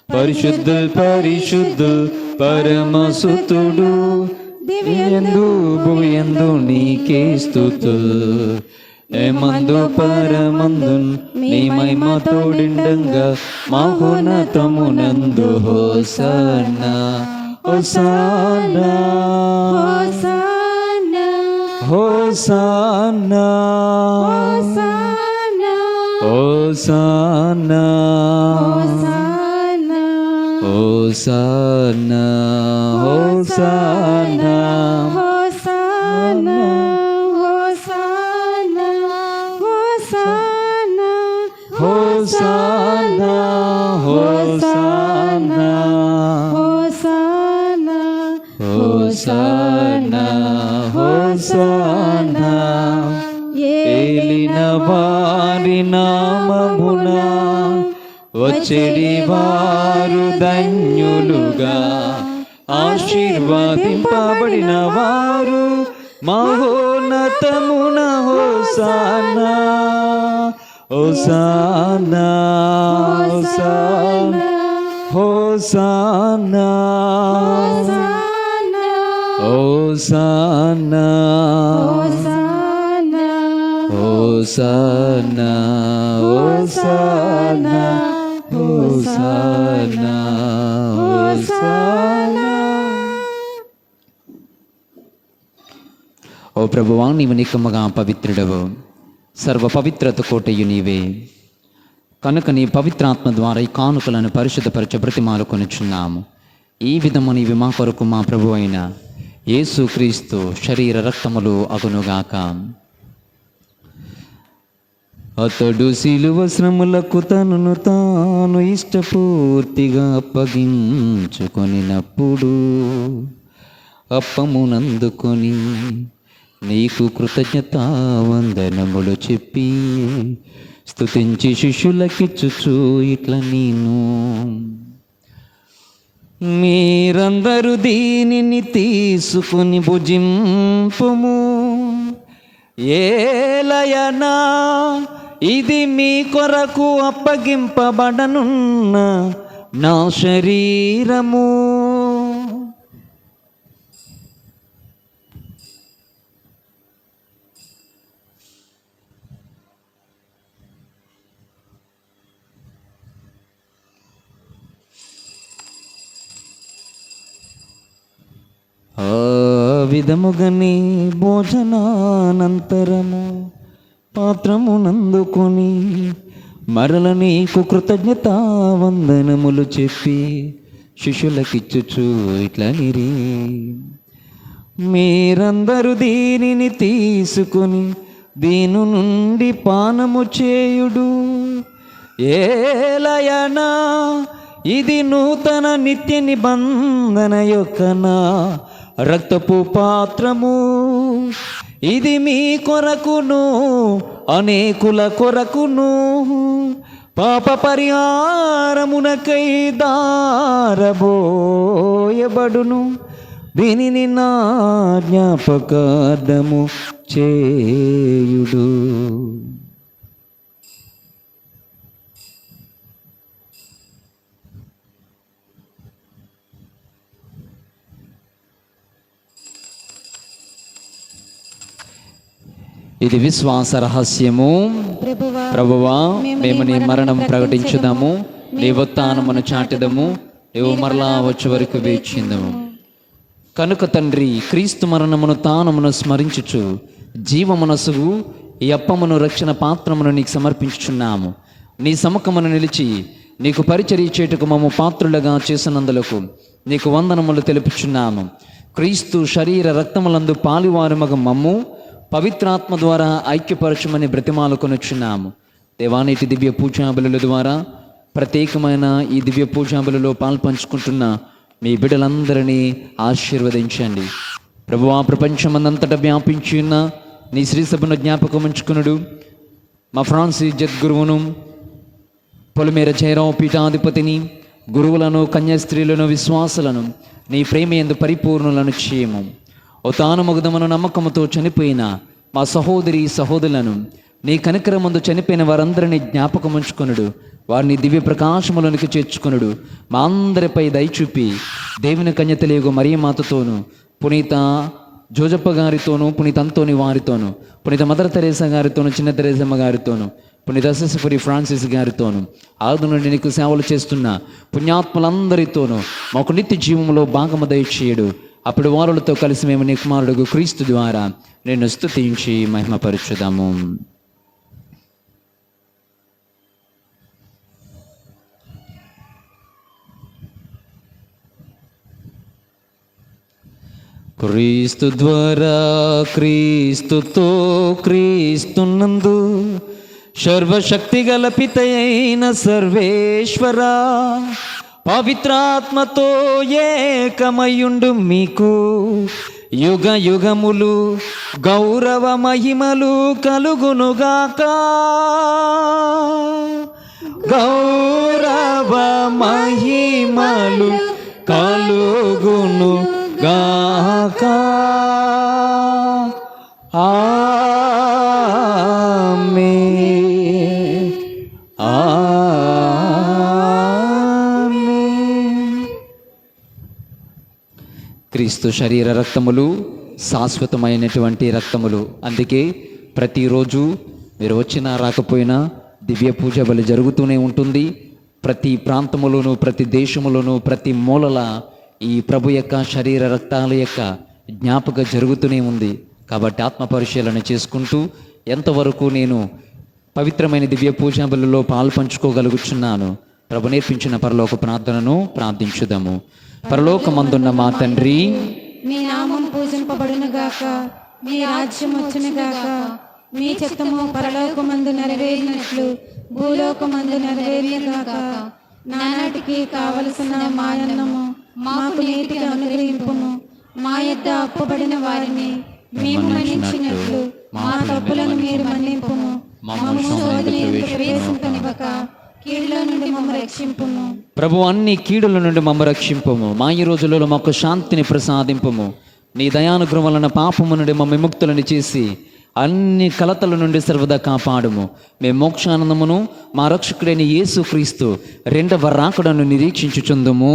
S2: పరిశుద్ధుల్ పరిశుద్ధుల్ పరమసుతుడు, దివ్యందు భువియందు నీకే స్తుతుల్. ఏమందు పరమందున్ నీ మహిమ తోడెండంగా మహోన్నతమునందు hosanna. Hosanna,
S1: hosanna,
S2: hosanna, hosanna,
S1: hosanna,
S2: hosanna, hosanna,
S1: hosanna, hosanna,
S2: hosanna, hosanna,
S1: hosanna,
S2: hosanna,
S5: hosanna. ఏలిన వారి నామమున వచ్చెడి వారు ధన్యులుగా, ఆశీర్వదింపబడిన వారు మహోన్నతమున. Hosanna hosanna hosanna hosanna hosanna hosanna hosanna hosanna. ఓ ప్రభువా, నీవు నిక్కముగా పవిత్రుడవు, సర్వ పవిత్రత కోటయు నీవే. కనుక నీ పవిత్రాత్మ ద్వారా ఈ కానుకలను పరిశుద్ధపరచ బ్రతిమాలు కొనుచున్నాము. ఈ విధము నీవి మా కొరకు మా ప్రభు అయిన యేసుక్రీస్తు శరీర రక్తములు అగునుగాక. అతడు శిలువ శ్రమలకు తనను తాను ఇష్టపూర్తిగా అప్పగించుకొనినప్పుడు అప్పమునందుకొని నీకు కృతజ్ఞతావందనములు చెప్పి స్తుతించి శిష్యులకిచ్చుచు ఇట్లా నేను, మీరందరూ దీనిని తీసుకుని భుజింపుము. ఏలయనా ఇది మీ కొరకు అప్పగింపబడనున్న నా శరీరము. ఆ విధముగని భోజనానంతరము పాత్రమునందుకొని మరల నీకు కృతజ్ఞతావందనములు చెప్పి శిష్యులకిచ్చుచు ఇట్లా నిరి, మీరందరూ దీనిని తీసుకుని దీని నుండి పానము చేయుడు. ఏలయనా ఇది నూతన నిత్య నిబంధన యొక్క నా రక్తపు పాత్రము. ఇది మీ కొరకును అనేకుల కొరకును పాప పరిహారమునకై దారబోయబడును. దీనిని నా జ్ఞాపకార్థము చేయుడు. ఇది విశ్వాస రహస్యము. ప్రభువా, మేము నీ మరణం ప్రకటించుదాము, నీ ఉత్థానమును చాటిదము, నీవు మరలా వచ్చే వరకు వేచిందము. కనుక తండ్రి, క్రీస్తు మరణమును తానమును స్మరించుచు జీవమనసుగు ఈ అప్పమును రక్షణ పాత్రమును నీకు సమర్పించుచున్నాము. నీ సముఖమును నిలిచి నీకు పరిచర్య చేయుటకు మమ్ము పాత్రులుగా చేసినందులకు నీకు వందనములు తెలుపుచున్నాము. క్రీస్తు శరీర రక్తములందు పాలివారుమగ మమ్ము పవిత్రాత్మ ద్వారా ఐక్యపరచమని బ్రతిమాలు కొనుచున్నాము. దేవానేటి దివ్య పూజాబలుల ద్వారా ప్రత్యేకమైన ఈ దివ్య పూజాబలులో పాల్పంచుకుంటున్న మీ బిడ్డలందరినీ ఆశీర్వదించండి. ప్రభువా, ప్రపంచమందంతటా వ్యాపించి ఉన్న నీ శ్రీసభను జ్ఞాపకం ఉంచుకునుడు. మా ఫ్రాన్సిస్ జద్గురువును, పొలిమేర జయరావు పీఠాధిపతిని, గురువులను, కన్యాస్త్రీలను, విశ్వాసులను నీ ప్రేమయందు పరిపూర్ణులను చేయము. ఓ తాను మగుదమును నమ్మకముతో చనిపోయిన మా సహోదరి సహోదరులను, నీ కనికరమందు చనిపోయిన వారందరినీ జ్ఞాపకం ఉంచుకొనుడు. వారిని దివ్య ప్రకాశములోనికి చేర్చుకొనుడు. మా అందరిపై దయచూపి దేవుని కన్యతలేగు మరియమాతతోను, పునీత జోజప్ప గారితోనూ, పునీత అంతోని వారితోనూ, పునీత మదర్ తెరేసా గారితోనూ, చిన్న తెరేసమ్మ గారితోనూ, పునీత అసెసఫరి ఫ్రాన్సిస్ గారితోనూ, ఆది నుండి నీకు సేవలు చేస్తున్న పుణ్యాత్ములందరితోనూ మాకు నిత్య జీవంలో భాగము దయచేయుడు. అప్పుడు వారులతో కలిసి మేము నీ కుమారుడు క్రీస్తు ద్వారా నిన్ను స్తుతించి మహిమపరచుదాము. క్రీస్తు ద్వారా, క్రీస్తుతో, క్రీస్తునందు సర్వశక్తి గల పితయైన సర్వేశ్వరా, పవిత్రాత్మతో ఏకమయుండు మీకు యుగ యుగములు గౌరవ మహిమలు కలుగునుగాక. గౌరవ మహిమలు కలుగునుగాక. ఆమేన్. ఆమేన్. క్రీస్తు శరీర రక్తములు శాశ్వతమైనటువంటి రక్తములు. అందుకే ప్రతిరోజు మీరు వచ్చినా రాకపోయినా దివ్య పూజ బలి జరుగుతూనే ఉంటుంది. ప్రతి ప్రాంతములోనూ, ప్రతి దేశములోనూ, ప్రతి మూలల ఈ ప్రభు యొక్క శరీర రక్తాల యొక్క జ్ఞాపక జరుగుతూనే ఉంది. కాబట్టి ఆత్మ పరిశీలన చేసుకుంటూ ఎంతవరకు నేను పవిత్రమైన దివ్య పూజా బలిలో పాల్పంచుకోగలుగుచున్నాను. ప్రభు నేర్పించిన పరలోక ప్రార్థనను ప్రార్థించుదాము. పరలోకమందున్న మా తండ్రి,
S1: మీ నామం పూజింపబడును గాక, మీ రాజ్యం వచ్చును గాక, మీ చిత్తము పరలోకమందు నెరవేరినట్లు భూలోకమందు నెరవేరును గాక. నానాటికి కావలసిన మాయన్నము మాకు నేటికి అనుగ్రహింపుము. మా యొద్ద అప్పుబడిన వారిని మేము మన్నించినట్లు మా తప్పులను మీరు మన్నింపుము. మమ్ము శోధనయందు ప్రవేశింపనివ్వక కీడులో నుండి మమ్ము రక్షింపుము.
S5: ప్రభు అన్ని కీడుల నుండి మమ్మ రక్షింపము. మా ఈ రోజులలో మాకు శాంతిని ప్రసాదింపము. నీ దయానుగ్రహం వలన పాపము నుండి మమ్మ విముక్తులను చేసి అన్ని కలతల నుండి సర్వదా కాపాడుము. మేము మోక్షానందమును మా రక్షకుడైన యేసు క్రీస్తు రెండవ రాకడను నిరీక్షించుచుందుము.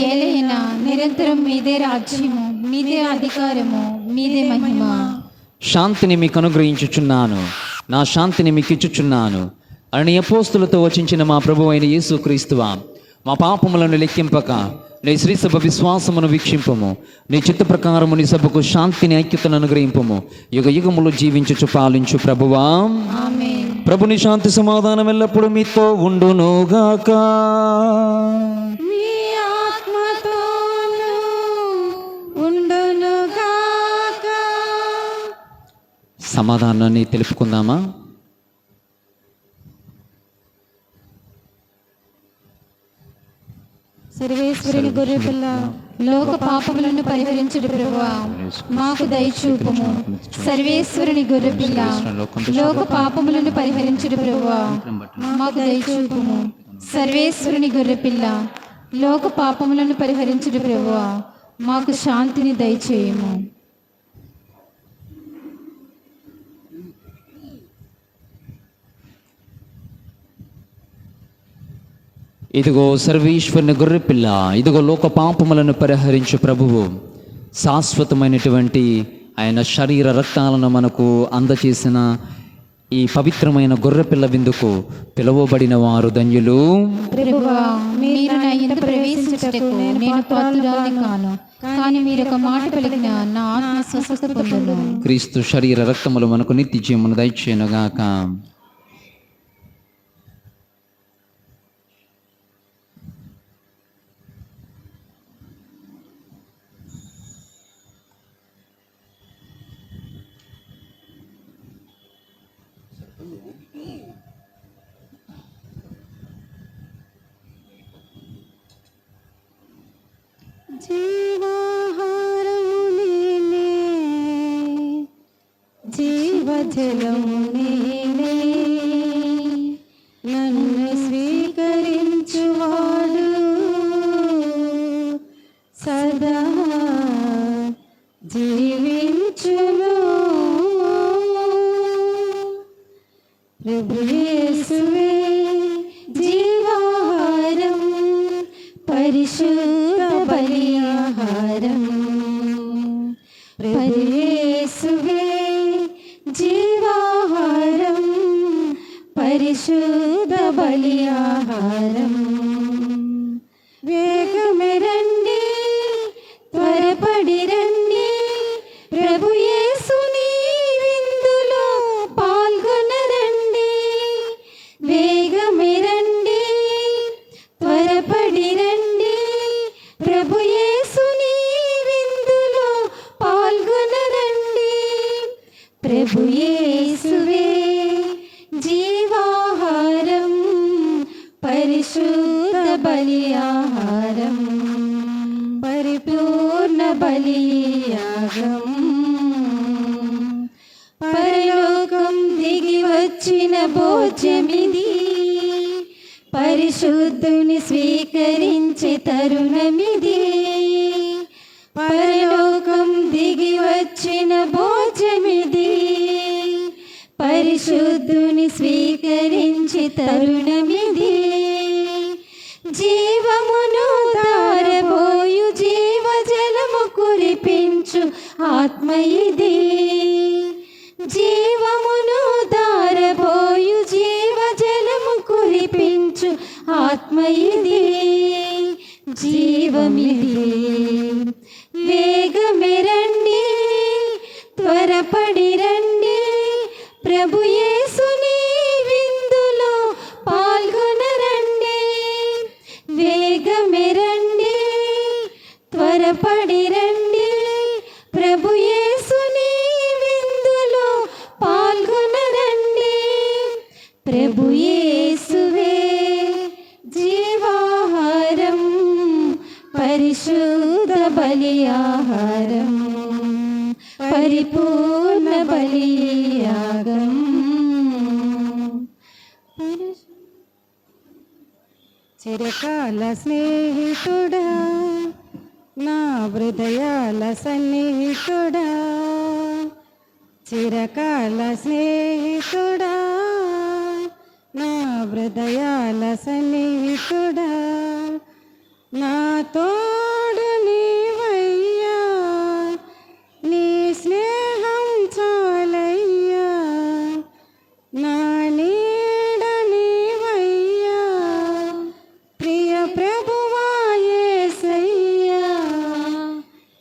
S4: ఏలైనా నిరంతరం మీదే రాజ్యము, మీదే అధికారము, మీదే మహిమ.
S5: శాంతిని మీకు అనుగ్రహించుచున్నాను, నా శాంతిని మీకు ఇచ్చుచున్నాను అని అపోస్తులతో వచించిన మా ప్రభు అయిన యేసు క్రీస్తువా, మా పాపములను లెక్కింపక నీ శ్రీ సభ విశ్వాసమును వీక్షింపము. నీ చిత్త ప్రకారము నీ సభకు శాంతిని, ఐక్యతను అనుగ్రహింపము. యుగ యుగములు జీవించుచు పాలించు ప్రభువా.
S4: ఆమేన్.
S5: ప్రభుని శాంతి సమాధానం ఎల్లప్పుడూ మీతో ఉండునుగాక.
S1: మీ ఆత్మతోను ఉండును గాక.
S5: సమాధానాన్ని తెలుపుకుందామా?
S1: సర్వేశ్వరుని గొర్రెపిల్ల,
S4: లోక పాపములను పరిహరించుడు ప్రభువా, మాకు దయచూపుము. సర్వేశ్వరుని గొర్రెపిల్ల, లోక పాపములను పరిహరించుడు ప్రభువా, మాకు దయచూపుము. సర్వేశ్వరుని గొర్రెపిల్ల, లోక పాపములను పరిహరించుడు ప్రభువా, మాకు శాంతిని దయచేయము.
S5: ఇదిగో సర్వేశ్వరుని గొర్రెపిల్ల, ఇదిగో లోక పాపములను పరిహరించు ప్రభువు. శాశ్వతమైనటువంటి ఆయన శరీర రక్తాలను మనకు అందచేసిన ఈ పవిత్రమైన గొర్రెపిల్ల విందుకు పిలువబడిన వారు ధన్యులు.
S4: ప్రభువా, మీరు నా ఇంట ప్రవేశించుటకు నేను పాత్రురాలిని కాను, కానీ మీరు ఒక మాట పలికిన నా ఆత్మ స్వస్థత పొందును.
S5: క్రీస్తు శరీర రక్తములు మనకు నిత్య జీవమును దయచేయునుగాక.
S1: జీవాహారము నీవే, జీవజలము నీవే, నన్ను స్వీకరించువాడు సదా జీవించును. ప్రభు యేసువే జీవాహారం, పరిశుద్ధ బలియాహారం. ప్రభు యేసువే జీవాహారం, పరిశుద్ధ బలియాహారం. వేగమే రండి, త్వరపడి రండి, ప్రభు యేసుని విందులో పాల్గొనరండి. వేగమే రండి, త్వరపడి రండి, ప్రభు యేసుని విందులో పాల్గొనరండి. ప్రభు యేసువే జీవాహారం, పరిశుద్ధ బలియాహారం, పరిపూర్ణ బలియాగం.
S4: భోజ్యమిది, పరిశుద్ధుని స్వీకరించే తరుణమిది. పరలోకం దిగి వచ్చిన భోజ్యమిది, పరిశుద్ధుని స్వీకరించే తరుణమిది. జీవమును ధారబోయు జీవజలము కురిపించు ఆత్మ ఇది, జీవమును ధారబోయు జీవజలము కురిపించు ఆత్మ ఇది, జీవమిది. వేగమే రండి, త్వరపడి రండి, ప్రభు యేసుని విందులో పాల్గొనరండి. వేగమే రండి, త్వరపడి రండి, ప్రభు యేసుని విందులో పాల్గొనరండి. ప్రభు యేసువే జీవాహారం, పరిశుద్ధ బలియాహారం, పరిపూర్ణ బలియాగం.
S1: చిరకాల స్నేహితుడా, నా హృదయాల సన్నిహితుడా, చిరకాల స్నేహితుడా, నా హృదయాల సన్నిహితుడా, నా తోడు నీవయ్యా, నీ స్నేహం చాలయ్యా, నా నీడ నీవయ్యా, ప్రియ ప్రభువా యేసయ్యా.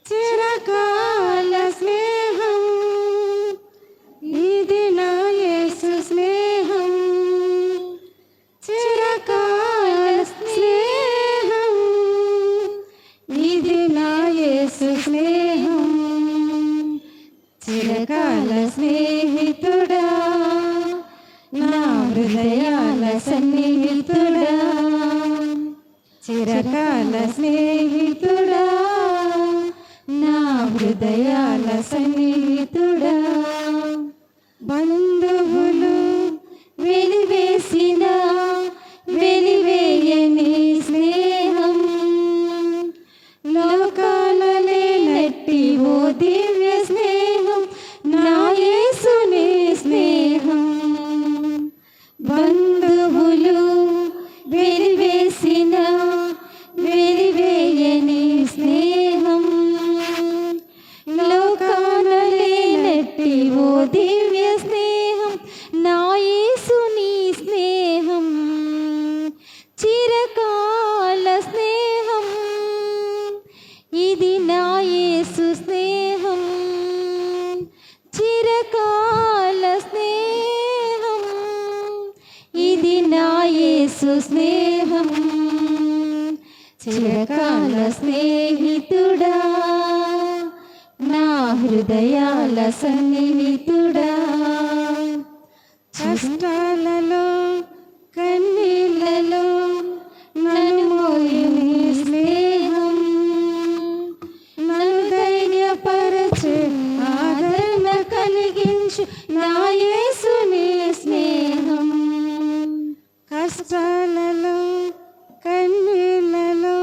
S1: చిరకాల స్నేహం ఇది నా యేసు స్నేహం, చిరకాల స్నేహం ఇది నా యేసు స్నేహం. చిరకాల స్నేహితుడా, నా హృదయాల సన్నిహితుడా, చిరకాల స్నేహితుడా, నా హృదయాల సన్నిహితుడా. బంధువులు వెలివేసిన వెలివేయని స్నేహం, లోకాల లేనట్టి ఓ దివ్య స్నేహం, నా యేసుని స్నేహం. బంధువులు వెలివేసిన వెలివేయని స్నేహం, లోకాన లేనట్టి ఓ దివ్య స్నేహం, నా యేసుని స్నేహం. చిరకాల స్నేహం ఇది నా యేసు స్నేహం, చిరకాల స్నేహం ఇది నా యేసు స్నేహం. చిరకాల స్నేహితుడా, నా హృదయాల సన్నిహితుడా, కష్టాలలో కన్నీళ్ళలో నన్ను మోయుని స్నేహం, నన్ను ధైర్యపరచు ఆదరణ కలిగించు నా యేసుని స్నేహం. కష్టాలలో కన్నీళ్ళలో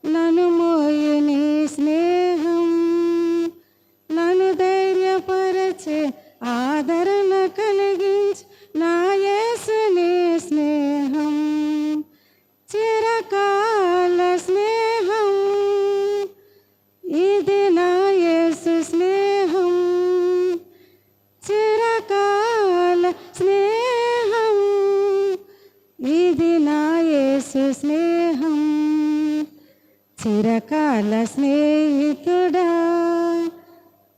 S1: నన్ను మోయుని స్నేహం, నన్ను ధైర్యపరచే ఆదరణ కలిగించు నా యేసుని స్నేహం. చిరకాల స్నేహం ఇది నా యేసు స్నేహం, చిరకాల స్నేహం ఇది నా యేసు స్నేహం. చిరకాల స్నేహితుడా,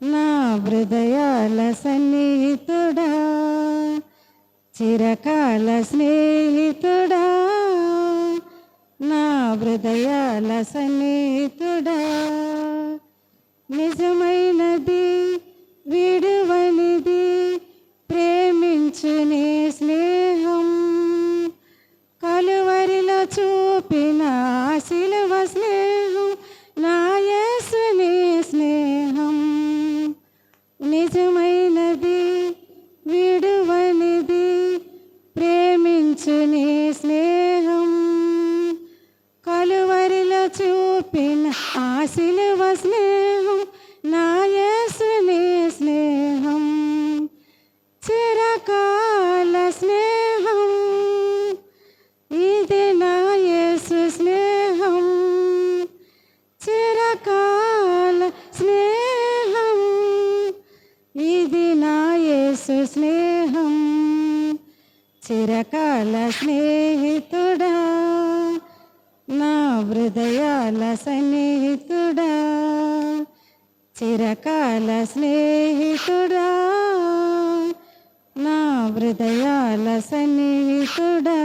S1: నా హృదయాల సన్నిహితుడా, చిరకాల స్నేహితుడా, నా హృదయాల సన్నిహితుడా. నిజమైనది విడువనిది ప్రేమించు నీ స్నేహం, కలువరిలో చూపిన శిలువ స్నేహం, నా యేసుని స్నేహం. నిజమైనది విడువనిది యేసు స్నేహం చిరకాల స్నేహితుడా, నా హృదయాల సన్నిహితుడా, చిరకాల స్నేహితుడా, నా హృదయాల సన్నిహితుడా.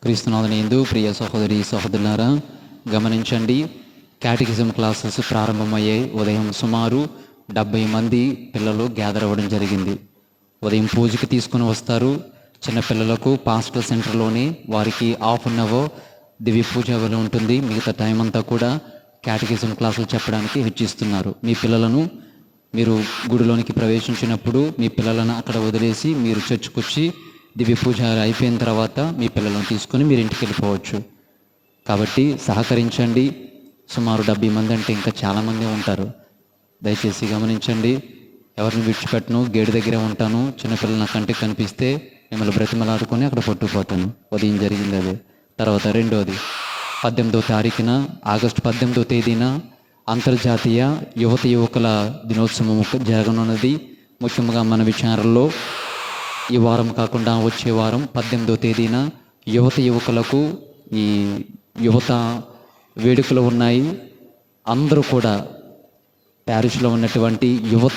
S2: క్రీస్తునాథుని యందు ప్రియ సహోదరి సహోదరులారా, గమనించండి. క్యాటకిజం క్లాసెస్ ప్రారంభమయ్యాయి. ఉదయం సుమారు 70 మంది పిల్లలు గ్యాదర్ అవ్వడం జరిగింది. ఉదయం పూజకి తీసుకుని వస్తారు. చిన్నపిల్లలకు పాస్టర్ సెంటర్లోని వారికి 1/2 అవర్ దివ్య పూజ అవలి ఉంటుంది. మిగతా టైం అంతా కూడా క్యాటకిజం క్లాసులు చెప్పడానికి హెచ్చిస్తున్నారు. మీ పిల్లలను మీరు గుడిలోనికి ప్రవేశించినప్పుడు మీ పిల్లలను అక్కడ వదిలేసి మీరు చర్చికొచ్చి దివ్య పూజ అయిపోయిన తర్వాత మీ పిల్లలను తీసుకొని మీరు ఇంటికి వెళ్ళిపోవచ్చు. కాబట్టి సహకరించండి. సుమారు 70 మంది అంటే ఇంకా చాలామంది ఉంటారు. దయచేసి గమనించండి. ఎవరిని విడిచిపెట్టను, గేటు దగ్గరే ఉంటాను. చిన్నపిల్లలు నా కంటికి కనిపిస్తే మిమ్మల్ని బ్రతిమలాడుకొని అక్కడ పట్టుకుపోతాను. ఉదయం జరిగింది అదే. తర్వాత రెండోది, 18వ తారీఖున ఆగస్టు 18వ తేదీన అంతర్జాతీయ యువకుల దినోత్సవం జరగనున్నది. ముఖ్యంగా మన విచారణలో ఈ వారం కాకుండా వచ్చే వారం 18వ తేదీన యువకులకు ఈ యువత వేడుకలు ఉన్నాయి. అందరూ కూడా ప్యారిస్లో ఉన్నటువంటి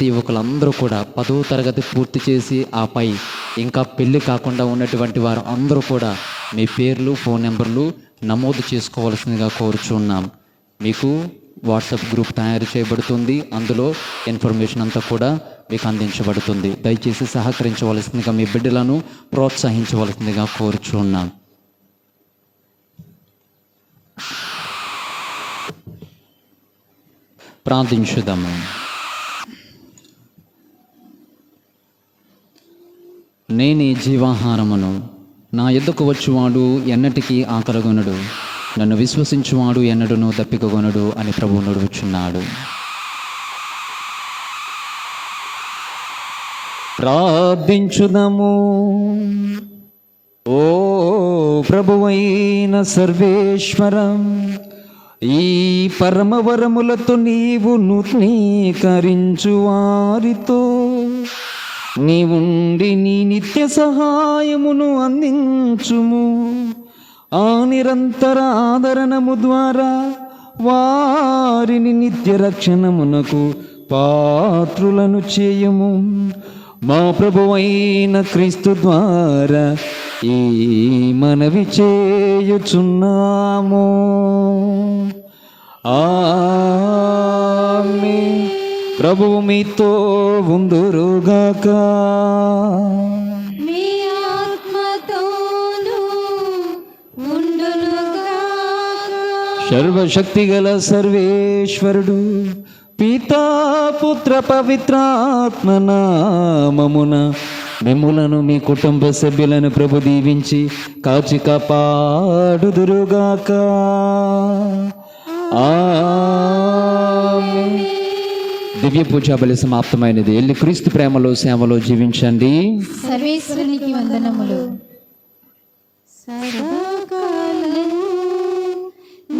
S2: యువకులందరూ కూడా 10వ తరగతి పూర్తి చేసి ఆపై ఇంకా పెళ్ళి కాకుండా ఉన్నటువంటి వారు అందరూ కూడా మీ పేర్లు, ఫోన్ నెంబర్లు నమోదు చేసుకోవాల్సిందిగా కోరుచున్నాం. మీకు వాట్సాప్ గ్రూప్ తయారు చేయబడుతుంది. అందులో ఇన్ఫర్మేషన్ అంతా కూడా మీకు అందించబడుతుంది. దయచేసి సహకరించవలసిందిగా, మీ బిడ్డలను ప్రోత్సహించవలసిందిగా కోరుచున్నాం. ప్రార్థించుదాము. నేనే జీవాహారమును, నా యొద్దకు వచ్చువాడు ఎన్నటికీ ఆకలిగొనడు, నన్ను విశ్వసించువాడు ఎన్నడూను దప్పికగొనడు అని ప్రభువు నడుచున్నాడు. ప్రార్థించుదము. ఓ ప్రభువైన సర్వేశ్వరం, ఈ పరమవరములతో నీవు నూతనీకరించు వారితో నీవుండి నీ నిత్య సహాయమును అందించుము. ఆ నిరంతర ఆదరణము ద్వారా వారిని నిత్య రక్షణమునకు పాత్రులను చేయము. మా ప్రభువైన క్రీస్తు ద్వారా ఈ మనవి చేయుచున్నాము. ఆమేన్. ప్రభువు మీతో ఉందురుగాక.
S4: మీ ఆత్మతోను ఉండునుగాక.
S2: సర్వశక్తి గల సర్వేశ్వరుడు పితా పుత్ర పవిత్రాత్మ నామమున మిమ్ములను మీ కుటుంబ సభ్యులను ప్రభు దీవించి కాచి కాపాడుదురుగాక. ఆమేన్. దివ్య పూజా బలి సమాప్తమైనది. వెళ్ళి క్రీస్తు ప్రేమలో సేవలో జీవించండి.
S4: సర్వేశ్వరునికి వందనములు.
S1: సదాకాలం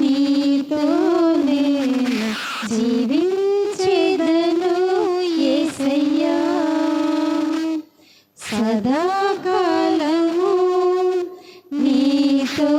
S1: నీతోనే జీవించేదను యేసయ్యా, సదాకాలము నీతో